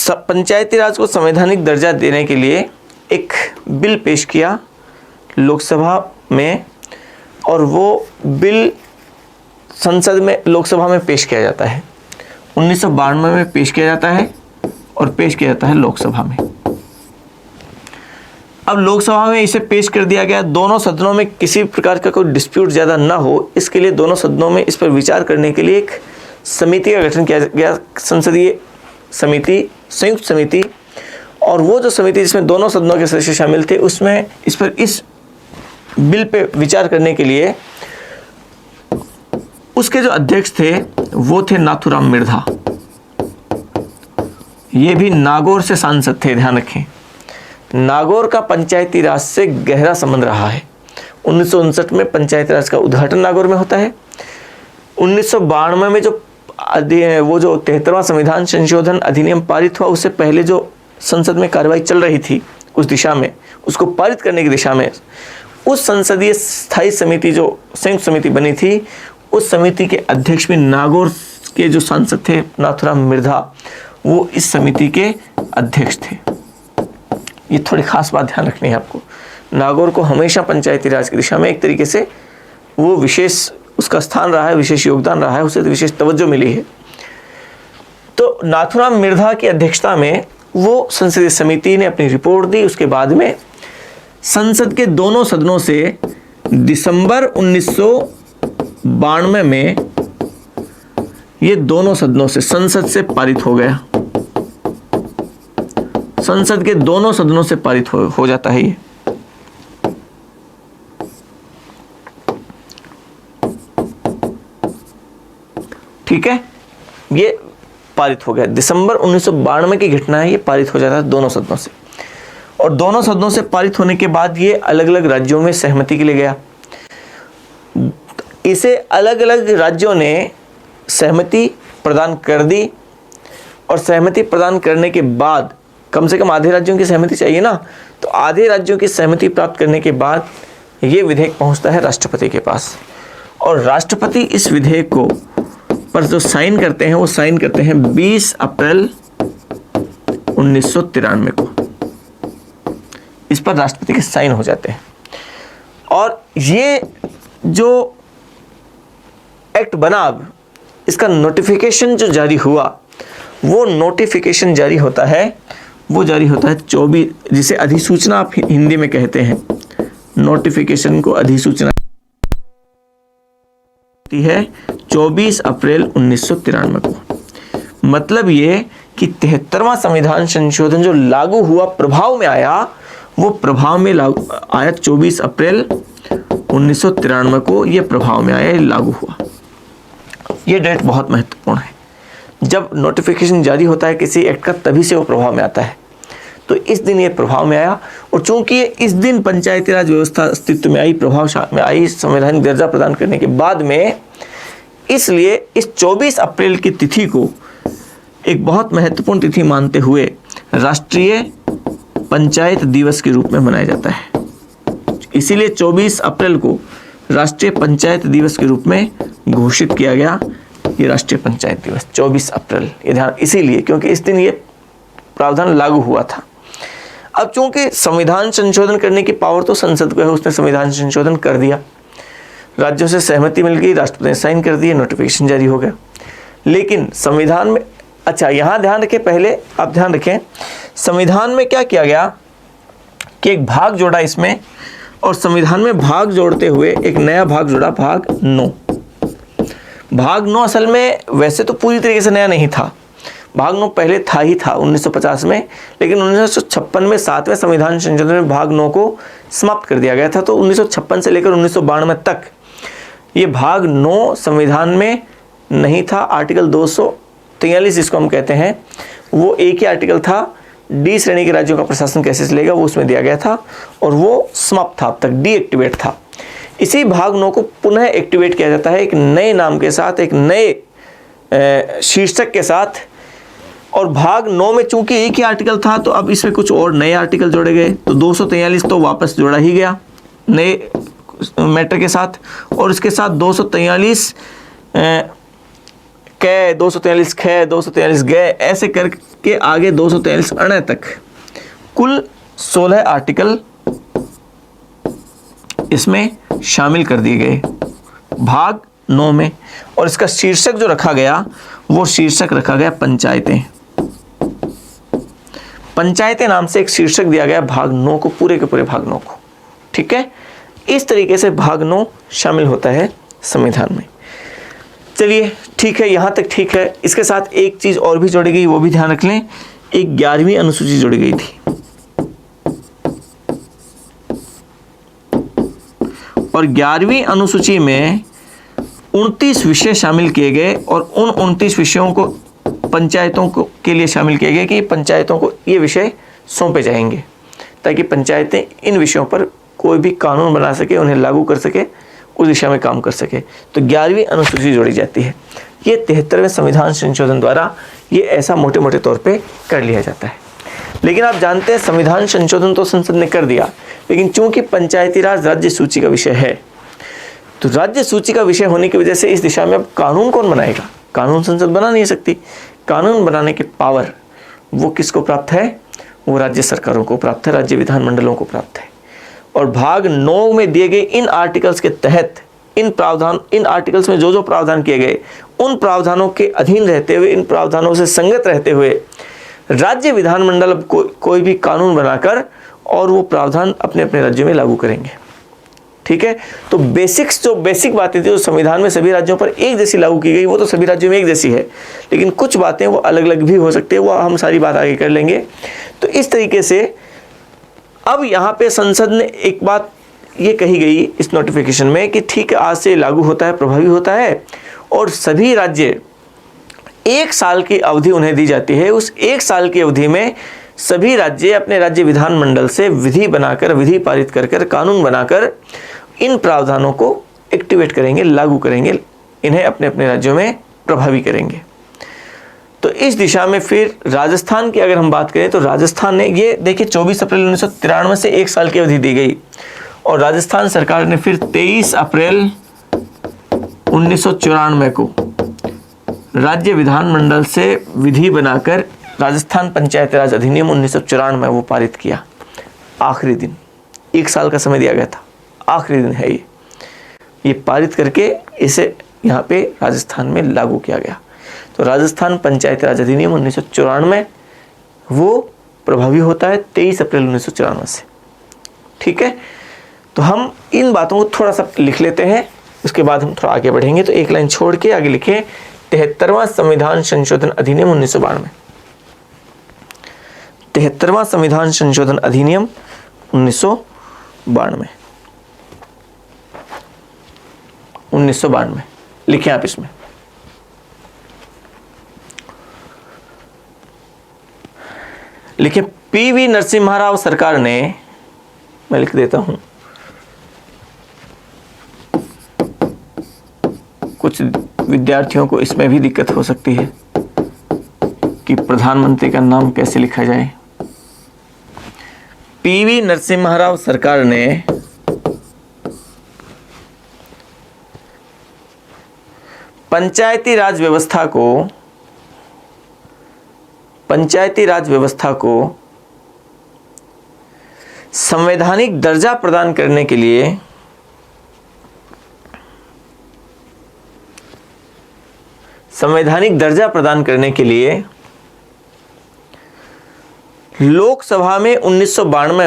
पंचायती राज को संवैधानिक दर्जा देने के लिए एक बिल पेश किया लोकसभा में, और वो बिल संसद में लोकसभा में पेश किया जाता है। 1992 में पेश किया जाता है और पेश किया जाता है लोकसभा में। अब लोकसभा में इसे पेश कर दिया गया, दोनों सदनों में किसी प्रकार का कोई डिस्प्यूट ज़्यादा ना हो, इसके लिए दोनों सदनों में इस पर विचार करने के लिए एक समिति का गठन किया गया, संसदीय समिति, संयुक्त समिति। और वो जो समिति जिसमें दोनों सदनों के सदस्य शामिल थे, उसमें इस बिल पे विचार करने के लिए उसके जो अध्यक्ष थे वो थे नाथूराम मिर्धा। ये भी नागौर से सांसद थे, ध्यान रखें। नागौर का पंचायती राज से गहरा संबंध रहा है। 1959 में पंचायती राज का उद्घाटन नागौर में होता है। 1992 में जो 73वां संविधान संशोधन अधिनियम पारित हुआ, उससे पहले जो संसद में कार्रवाई चल रही थी उस दिशा में, उसको पारित करने की दिशा में, उस संसदीय स्थायी समिति जो संयुक्त समिति बनी थी, उस समिति के अध्यक्ष में नागौर के जो सांसद थे नाथूराम मिर्धा, वो इस समिति के अध्यक्ष थे। ये थोड़ी खास बात ध्यान रखनी है आपको। नागौर को हमेशा पंचायती राज की दिशा में एक तरीके से वो विशेष उसका स्थान रहा है, विशेष योगदान रहा है, उसे विशेष तवज्जो मिली है। तो नाथूराम मिर्धा की अध्यक्षता में वो संसदीय समिति ने अपनी रिपोर्ट दी। उसके बाद में संसद के दोनों सदनों से दिसंबर 1992 में ये दोनों सदनों से संसद से पारित हो गया। संसद के दोनों सदनों से पारित हो जाता है ये। ठीक है, ये पारित हो गया। दिसंबर 1992 की घटना है, ये पारित हो जाता है दोनों सदनों से। और दोनों सदनों से पारित होने के बाद ये अलग अलग राज्यों में सहमति के लिए गया। इसे अलग अलग राज्यों ने सहमति प्रदान कर दी, और सहमति प्रदान करने के बाद कम से कम आधे राज्यों की सहमति चाहिए ना, तो आधे राज्यों की सहमति प्राप्त करने के बाद ये विधेयक पहुंचता है राष्ट्रपति के पास। और राष्ट्रपति इस विधेयक को पर जो साइन करते हैं, वो साइन करते हैं 20 अप्रैल 1993 को। इस पर राष्ट्रपति के साइन हो जाते हैं। और ये जो एक्ट बना, अब इसका नोटिफिकेशन जो जारी हुआ, वो नोटिफिकेशन जारी होता है वो जारी होता है 24, जिसे अधिसूचना आप हिंदी में कहते हैं, नोटिफिकेशन को अधिसूचना है 24 अप्रैल 1993 को। मतलब ये कि 73वां संविधान संशोधन जो लागू हुआ, प्रभाव में आया, वो प्रभाव में लागू आया 24 अप्रैल 1993 को, ये प्रभाव में आया, लागू हुआ। ये डेट बहुत महत्वपूर्ण है। जब नोटिफिकेशन जारी होता है किसी एक्ट का, तभी से वो प्रभाव में आता है। तो इस दिन ये प्रभाव में आया, और चूंकि इस दिन पंचायती राज व्यवस्था अस्तित्व में आई, प्रभाव में आई, संवैधानिक दर्जा प्रदान करने के बाद में, इसलिए इस 24 अप्रैल की तिथि को एक बहुत महत्वपूर्ण तिथि मानते हुए राष्ट्रीय पंचायत दिवस के रूप में मनाया जाता है। इसीलिए 24 अप्रैल को राष्ट्रीय पंचायत दिवस के रूप में घोषित किया गया। ये राष्ट्रीय पंचायत दिवस 24 अप्रैल, ये ध्यान इसीलिए क्योंकि इस दिन ये प्रावधान लागू हुआ था। अब चूंकि संविधान संशोधन करने की पावर तो संसद को है, उसने संविधान संशोधन कर दिया, राज्यों से सहमति मिल गई, राष्ट्रपति ने साइन कर दिए, नोटिफिकेशन जारी हो गया। लेकिन संविधान में, अच्छा यहाँ ध्यान रखें, पहले आप ध्यान रखें, संविधान में क्या किया गया कि एक भाग जोड़ा इसमें, और संविधान में भाग जोड़ते हुए एक नया भाग जोड़ा, भाग 9। भाग 9 असल में वैसे तो पूरी तरीके से नया नहीं था, भाग 9 पहले था ही था 1950 में, लेकिन 1956 में 7वें संविधान संशोधन में भाग 9 को समाप्त कर दिया गया था। तो 1956 से लेकर 1992 तक ये भाग 9 संविधान में नहीं था। आर्टिकल 243 जिसको हम कहते हैं, वो एक ही आर्टिकल था, डी श्रेणी के राज्यों का प्रशासन कैसे चलेगा, वो उसमें दिया गया था, और वो समाप्त था, अब तक डीएक्टिवेट था। इसी भाग 9 को पुनः एक्टिवेट किया जाता है एक नए नाम के साथ, एक नए शीर्षक के साथ। और भाग 9 में चूंकि एक ही आर्टिकल था, तो अब इसमें कुछ और नए आर्टिकल जोड़े गए। तो 243 तो वापस जोड़ा ही गया नए मैटर के साथ, और इसके साथ 243 कै, 243 ख, 243 ग, ऐसे करके आगे 243 अण तक कुल 16 आर्टिकल इसमें शामिल कर दिए गए भाग 9 में। और इसका शीर्षक जो रखा गया, वो शीर्षक रखा गया पंचायतें। पंचायतें नाम से एक शीर्षक दिया गया भाग 9 को, पूरे के पूरे भाग 9 को। ठीक है, इस तरीके से भाग 9 शामिल होता है संविधान में। चलिए ठीक है, यहाँ तक ठीक है। इसके साथ एक चीज और भी जोड़ी गई, वो भी ध्यान रख लें, एक 11वीं अनुसूची जोड़ी गई थी, और 11वीं अनुसूची में 29 विषय शामिल किए गए, और उन 29 विषयों को पंचायतों को के लिए शामिल किए गए कि पंचायतों को ये विषय सौंपे जाएंगे, ताकि पंचायतें इन विषयों पर कोई भी कानून बना सके, उन्हें लागू कर सके, उस दिशा में काम कर सके। तो 11वीं अनुसूची जोड़ी जाती है। ये 73वें संविधान संशोधन द्वारा ये ऐसा मोटे मोटे तौर पे कर लिया जाता है। लेकिन आप जानते हैं संविधान संशोधन तो संसद ने कर दिया, लेकिन चूंकि पंचायती राज राज्य सूची का विषय है, तो राज्य सूची का विषय होने की वजह से इस दिशा में अब कानून कौन बनाएगा? कानून संसद बना नहीं सकती। कानून बनाने की पावर वो किसको प्राप्त है? वो राज्य सरकारों को प्राप्त है, राज्य विधानमंडलों को प्राप्त है। और भाग 9 में दिए गए इन आर्टिकल्स के तहत, इन आर्टिकल्स में जो जो प्रावधान किए गए, उन प्रावधानों के अधीन रहते हुए, इन प्रावधानों से संगत रहते हुए राज्य विधानमंडल कोई भी कानून बनाकर और वो प्रावधान अपने अपने राज्यों में लागू करेंगे। ठीक है, तो बेसिक बातें थी जो संविधान में सभी राज्यों पर एक जैसी लागू की गई, वो तो सभी राज्यों में एक जैसी है, लेकिन कुछ बातें वो अलग अलग भी हो सकती है, वो हम सारी बात आगे कर लेंगे। तो इस तरीके से अब यहाँ पे संसद ने एक बात ये कही गई इस नोटिफिकेशन में कि ठीक है, आज से लागू होता है, प्रभावी होता है, और सभी राज्य 1 साल की अवधि उन्हें दी जाती है। उस 1 साल की अवधि में सभी राज्य अपने राज्य विधानमंडल से विधि बनाकर, विधि पारित कर कानून बनाकर इन प्रावधानों को एक्टिवेट करेंगे, लागू करेंगे, इन्हें अपने अपने राज्यों में प्रभावी करेंगे। तो इस दिशा में फिर राजस्थान की अगर हम बात करें तो राजस्थान ने ये देखिए 24 अप्रैल 1993 से 1 साल की अवधि दी गई, और राजस्थान सरकार ने फिर 23 अप्रैल 1994 को राज्य विधानमंडल से विधि बनाकर राजस्थान पंचायती राज अधिनियम 1994 में वो पारित किया। आखिरी दिन 1 साल का समय दिया गया था, आखिरी दिन है ये पारित करके इसे यहाँ पे राजस्थान में लागू किया गया। तो राजस्थान पंचायती राज अधिनियम 1994 वो प्रभावी होता है 23 अप्रैल 1994 से। ठीक है, तो हम इन बातों को थोड़ा सा लिख लेते हैं, उसके बाद हम थोड़ा आगे बढ़ेंगे। तो एक लाइन छोड़ के आगे लिखें 73वां संविधान संशोधन अधिनियम 1992। 73वां संविधान संशोधन अधिनियम 1992। 1992 लिखें आप इसमें। लिखें पीवी नरसिम्हा राव सरकार ने, मैं लिख देता हूं, कुछ विद्यार्थियों को इसमें भी दिक्कत हो सकती है कि प्रधानमंत्री का नाम कैसे लिखा जाए। पीवी नरसिम्हा राव सरकार ने पंचायती राज व्यवस्था को संवैधानिक दर्जा प्रदान करने के लिए लोकसभा में 1992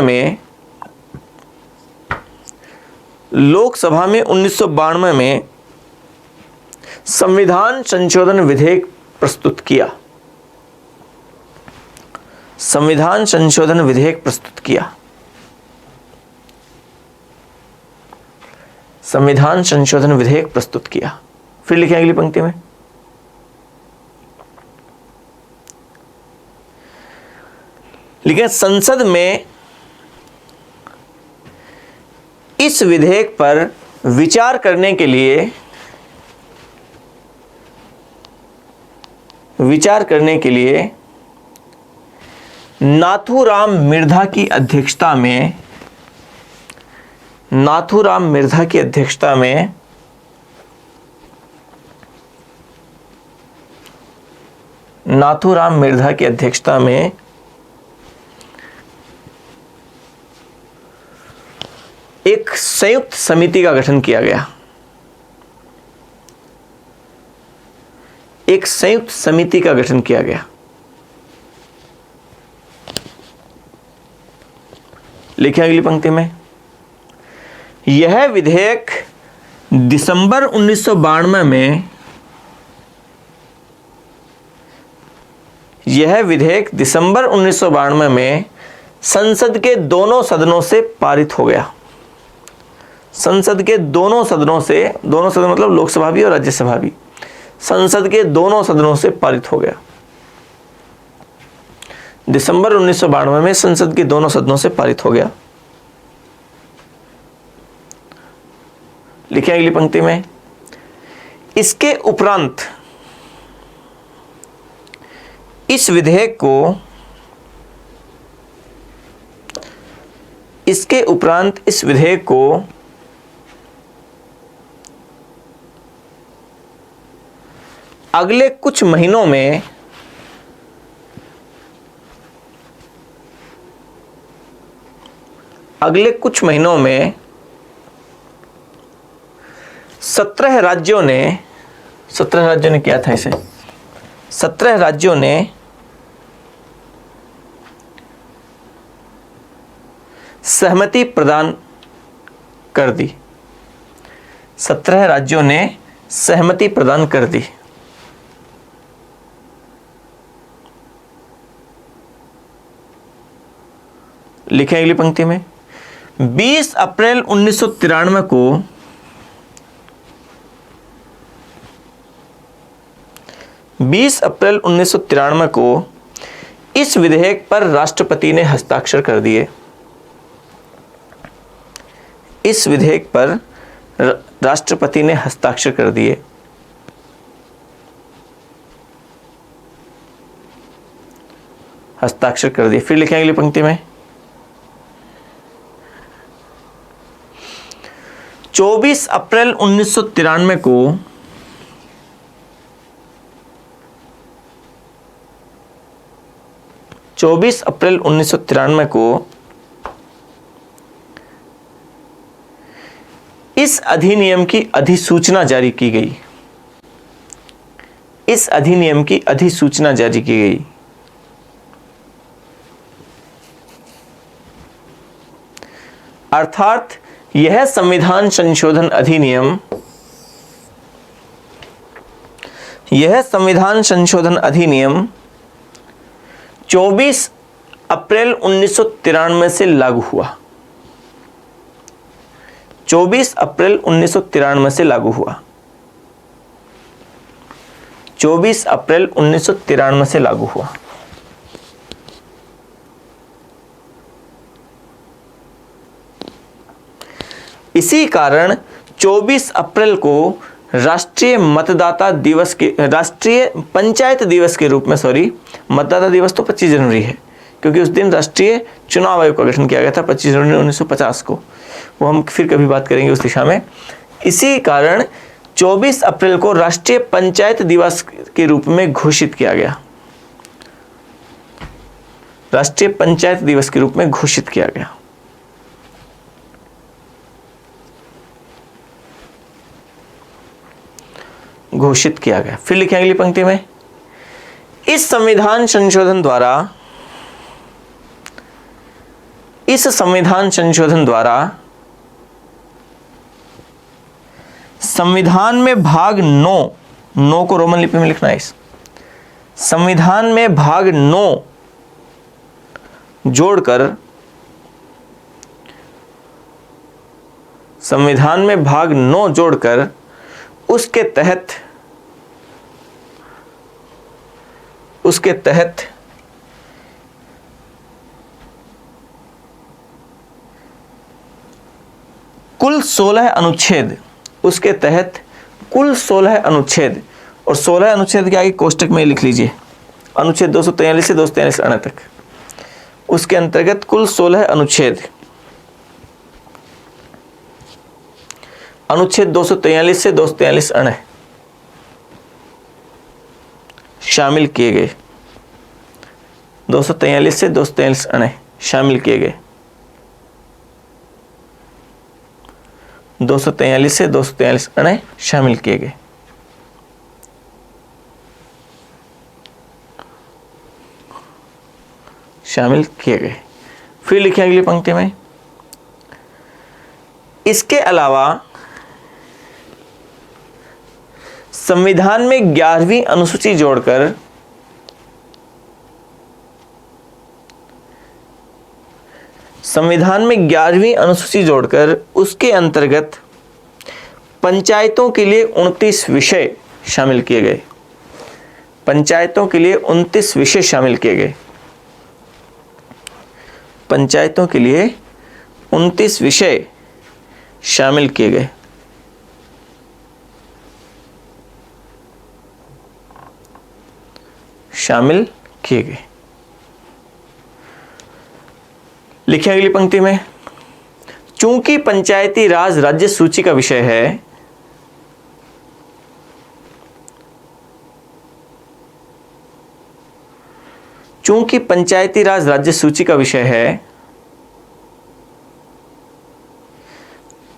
में संविधान संशोधन विधेयक प्रस्तुत किया। संविधान संशोधन विधेयक प्रस्तुत किया। संविधान संशोधन विधेयक प्रस्तुत किया। फिर लिखें अगली पंक्ति में, लेकिन संसद में इस विधेयक पर विचार करने के लिए नाथूराम मिर्धा की अध्यक्षता में एक संयुक्त समिति का गठन किया गया। एक संयुक्त समिति का गठन किया गया। लिखें अगली पंक्ति में, यह विधेयक दिसंबर 1992 में संसद के दोनों सदनों से पारित हो गया। संसद के दोनों सदनों मतलब लोकसभा भी और राज्यसभा भी, संसद के दोनों सदनों से पारित हो गया। दिसंबर 1992 में संसद के दोनों सदनों से पारित हो गया। लिखिए अगली पंक्ति में, इसके उपरांत इस विधेयक को अगले कुछ महीनों में अगले कुछ महीनों में 17 राज्यों ने किया था इसे, 17 राज्यों ने सहमति प्रदान कर दी। 17 राज्यों ने सहमति प्रदान कर दी। लिखें अगली पंक्ति में, 20 अप्रैल 1993 को इस विधेयक पर राष्ट्रपति ने हस्ताक्षर कर दिए। इस विधेयक पर राष्ट्रपति ने हस्ताक्षर कर दिए। फिर लिखें अगली पंक्ति में, 24 अप्रैल 1993 को इस अधिनियम की अधिसूचना जारी की गई। अर्थात यह संविधान संशोधन अधिनियम 24 अप्रैल 1993 से लागू हुआ। 24 अप्रैल 1993 से लागू हुआ। 24 अप्रैल 1993 से लागू हुआ। इसी कारण 24 अप्रैल को राष्ट्रीय पंचायत दिवस के रूप में, मतदाता दिवस तो 25 जनवरी है, क्योंकि उस दिन राष्ट्रीय चुनाव आयोग का गठन किया गया था 25 जनवरी 1950 को। वो हम फिर कभी बात करेंगे उस दिशा में। इसी कारण 24 अप्रैल को राष्ट्रीय पंचायत दिवस के रूप में घोषित किया गया। राष्ट्रीय पंचायत दिवस के रूप में घोषित किया गया। फिर लिखें अगली पंक्ति में, इस संविधान संशोधन द्वारा संविधान में भाग 9 को रोमन लिपि में लिखना है। संविधान में भाग 9 जोड़कर उसके तहत कुल 16 अनुच्छेद, और 16 अनुच्छेद के आगे कोष्टक में लिख लीजिए, अनुच्छेद 243 से 243 अण तक, उसके अंतर्गत कुल 16 अनुच्छेद, अनुच्छेद 243 से 243 अण शामिल किए गए। 243 से 243 अण शामिल किए गए। 243 से 243 अण शामिल किए गए। फिर लिखें अगली पंक्ति में, इसके अलावा संविधान में 11वीं अनुसूची जोड़कर उसके अंतर्गत पंचायतों के लिए 29 विषय शामिल किए गए। 29 विषय शामिल किए गए। लिखिए अगली पंक्ति में, चूंकि पंचायती राज राज्य सूची का विषय है,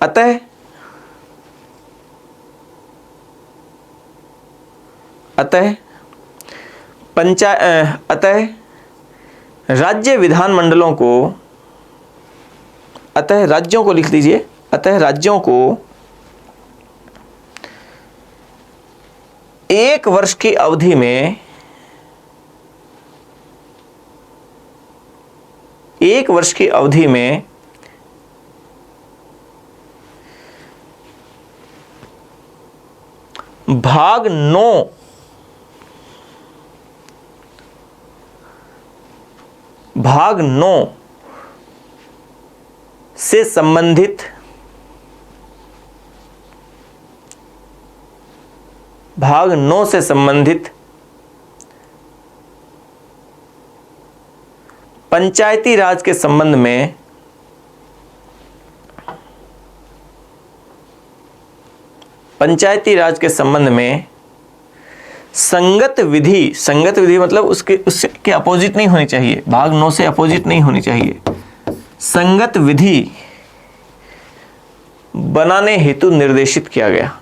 अतः राज्य विधानमंडलों को, राज्यों को लिख दीजिए, राज्यों को 1 वर्ष की अवधि में भाग 9 से संबंधित पंचायती राज के संबंध में संगत विधि मतलब उसके अपोजिट नहीं होनी चाहिए, भाग 9 से अपोजिट नहीं होनी चाहिए, संगत विधि बनाने हेतु निर्देशित किया गया।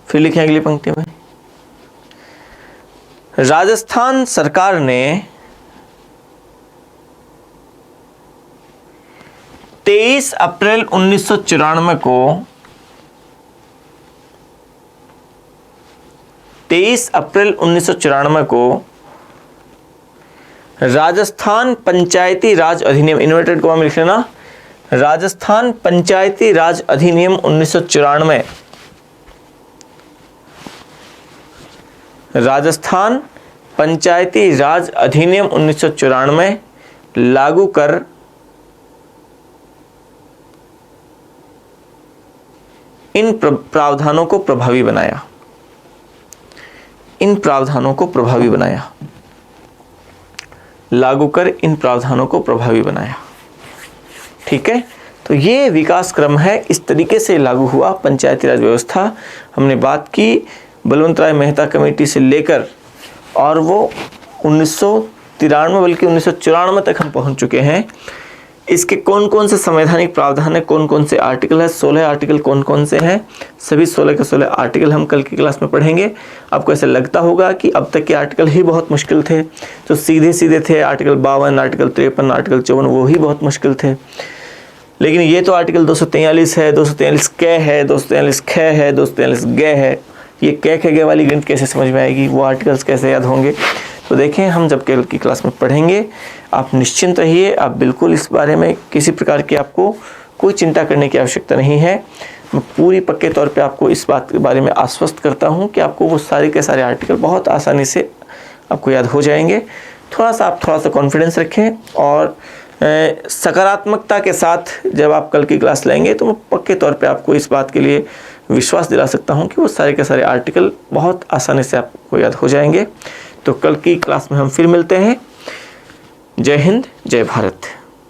फिर लिखें अगली पंक्ति में, राजस्थान सरकार ने 23 अप्रैल 1994 को 23 अप्रैल 1994 को राजस्थान पंचायती राज अधिनियम, इन्वर्टेड कॉमा में लिख लेना, राजस्थान पंचायती राज अधिनियम 1994, राजस्थान पंचायती राज अधिनियम 1994 लागू कर इन प्रावधानों को प्रभावी बनाया, इन प्रावधानों को प्रभावी बनाया, लागू कर इन प्रावधानों को प्रभावी बनाया। ठीक है, तो ये विकास क्रम है, इस तरीके से लागू हुआ पंचायती राज व्यवस्था। हमने बात की बलवंत राय मेहता कमेटी से लेकर और वो 1993 बल्कि 1994 तक हम पहुंच चुके हैं। इसके कौन कौन से संवैधानिक प्रावधान है, कौन कौन से आर्टिकल है, 16 आर्टिकल कौन कौन से हैं, सभी 16 के 16 आर्टिकल हम कल की क्लास में पढ़ेंगे। आपको ऐसा लगता होगा कि अब तक के आर्टिकल ही बहुत मुश्किल थे, जो सीधे सीधे थे, आर्टिकल 52, आर्टिकल 53, आर्टिकल 54, वो ही बहुत मुश्किल थे। लेकिन ये तो आर्टिकल 243 है, 243 क है, 243 ख है, 243 ग है। ये क ख ग वाली गिनती कैसे समझ में आएगी, वो आर्टिकल्स कैसे याद होंगे? तो देखें, हम जब कल की क्लास में पढ़ेंगे, आप निश्चिंत रहिए, आप बिल्कुल इस बारे में किसी प्रकार की आपको कोई चिंता करने की आवश्यकता नहीं है। मैं पूरी पक्के तौर पे आपको इस बात के बारे में आश्वस्त करता हूं कि आपको वो सारे के सारे आर्टिकल बहुत आसानी से आपको याद हो जाएंगे। थोड़ा सा कॉन्फिडेंस रखें और सकारात्मकता के साथ जब आप कल की क्लास लेंगे तो मैं पक्के तौर पे आपको इस बात के लिए विश्वास दिला सकता हूं कि वो सारे के सारे आर्टिकल बहुत आसानी से आपको याद हो जाएंगे। तो कल की क्लास में हम फिर मिलते हैं। जय हिंद, जय भारत।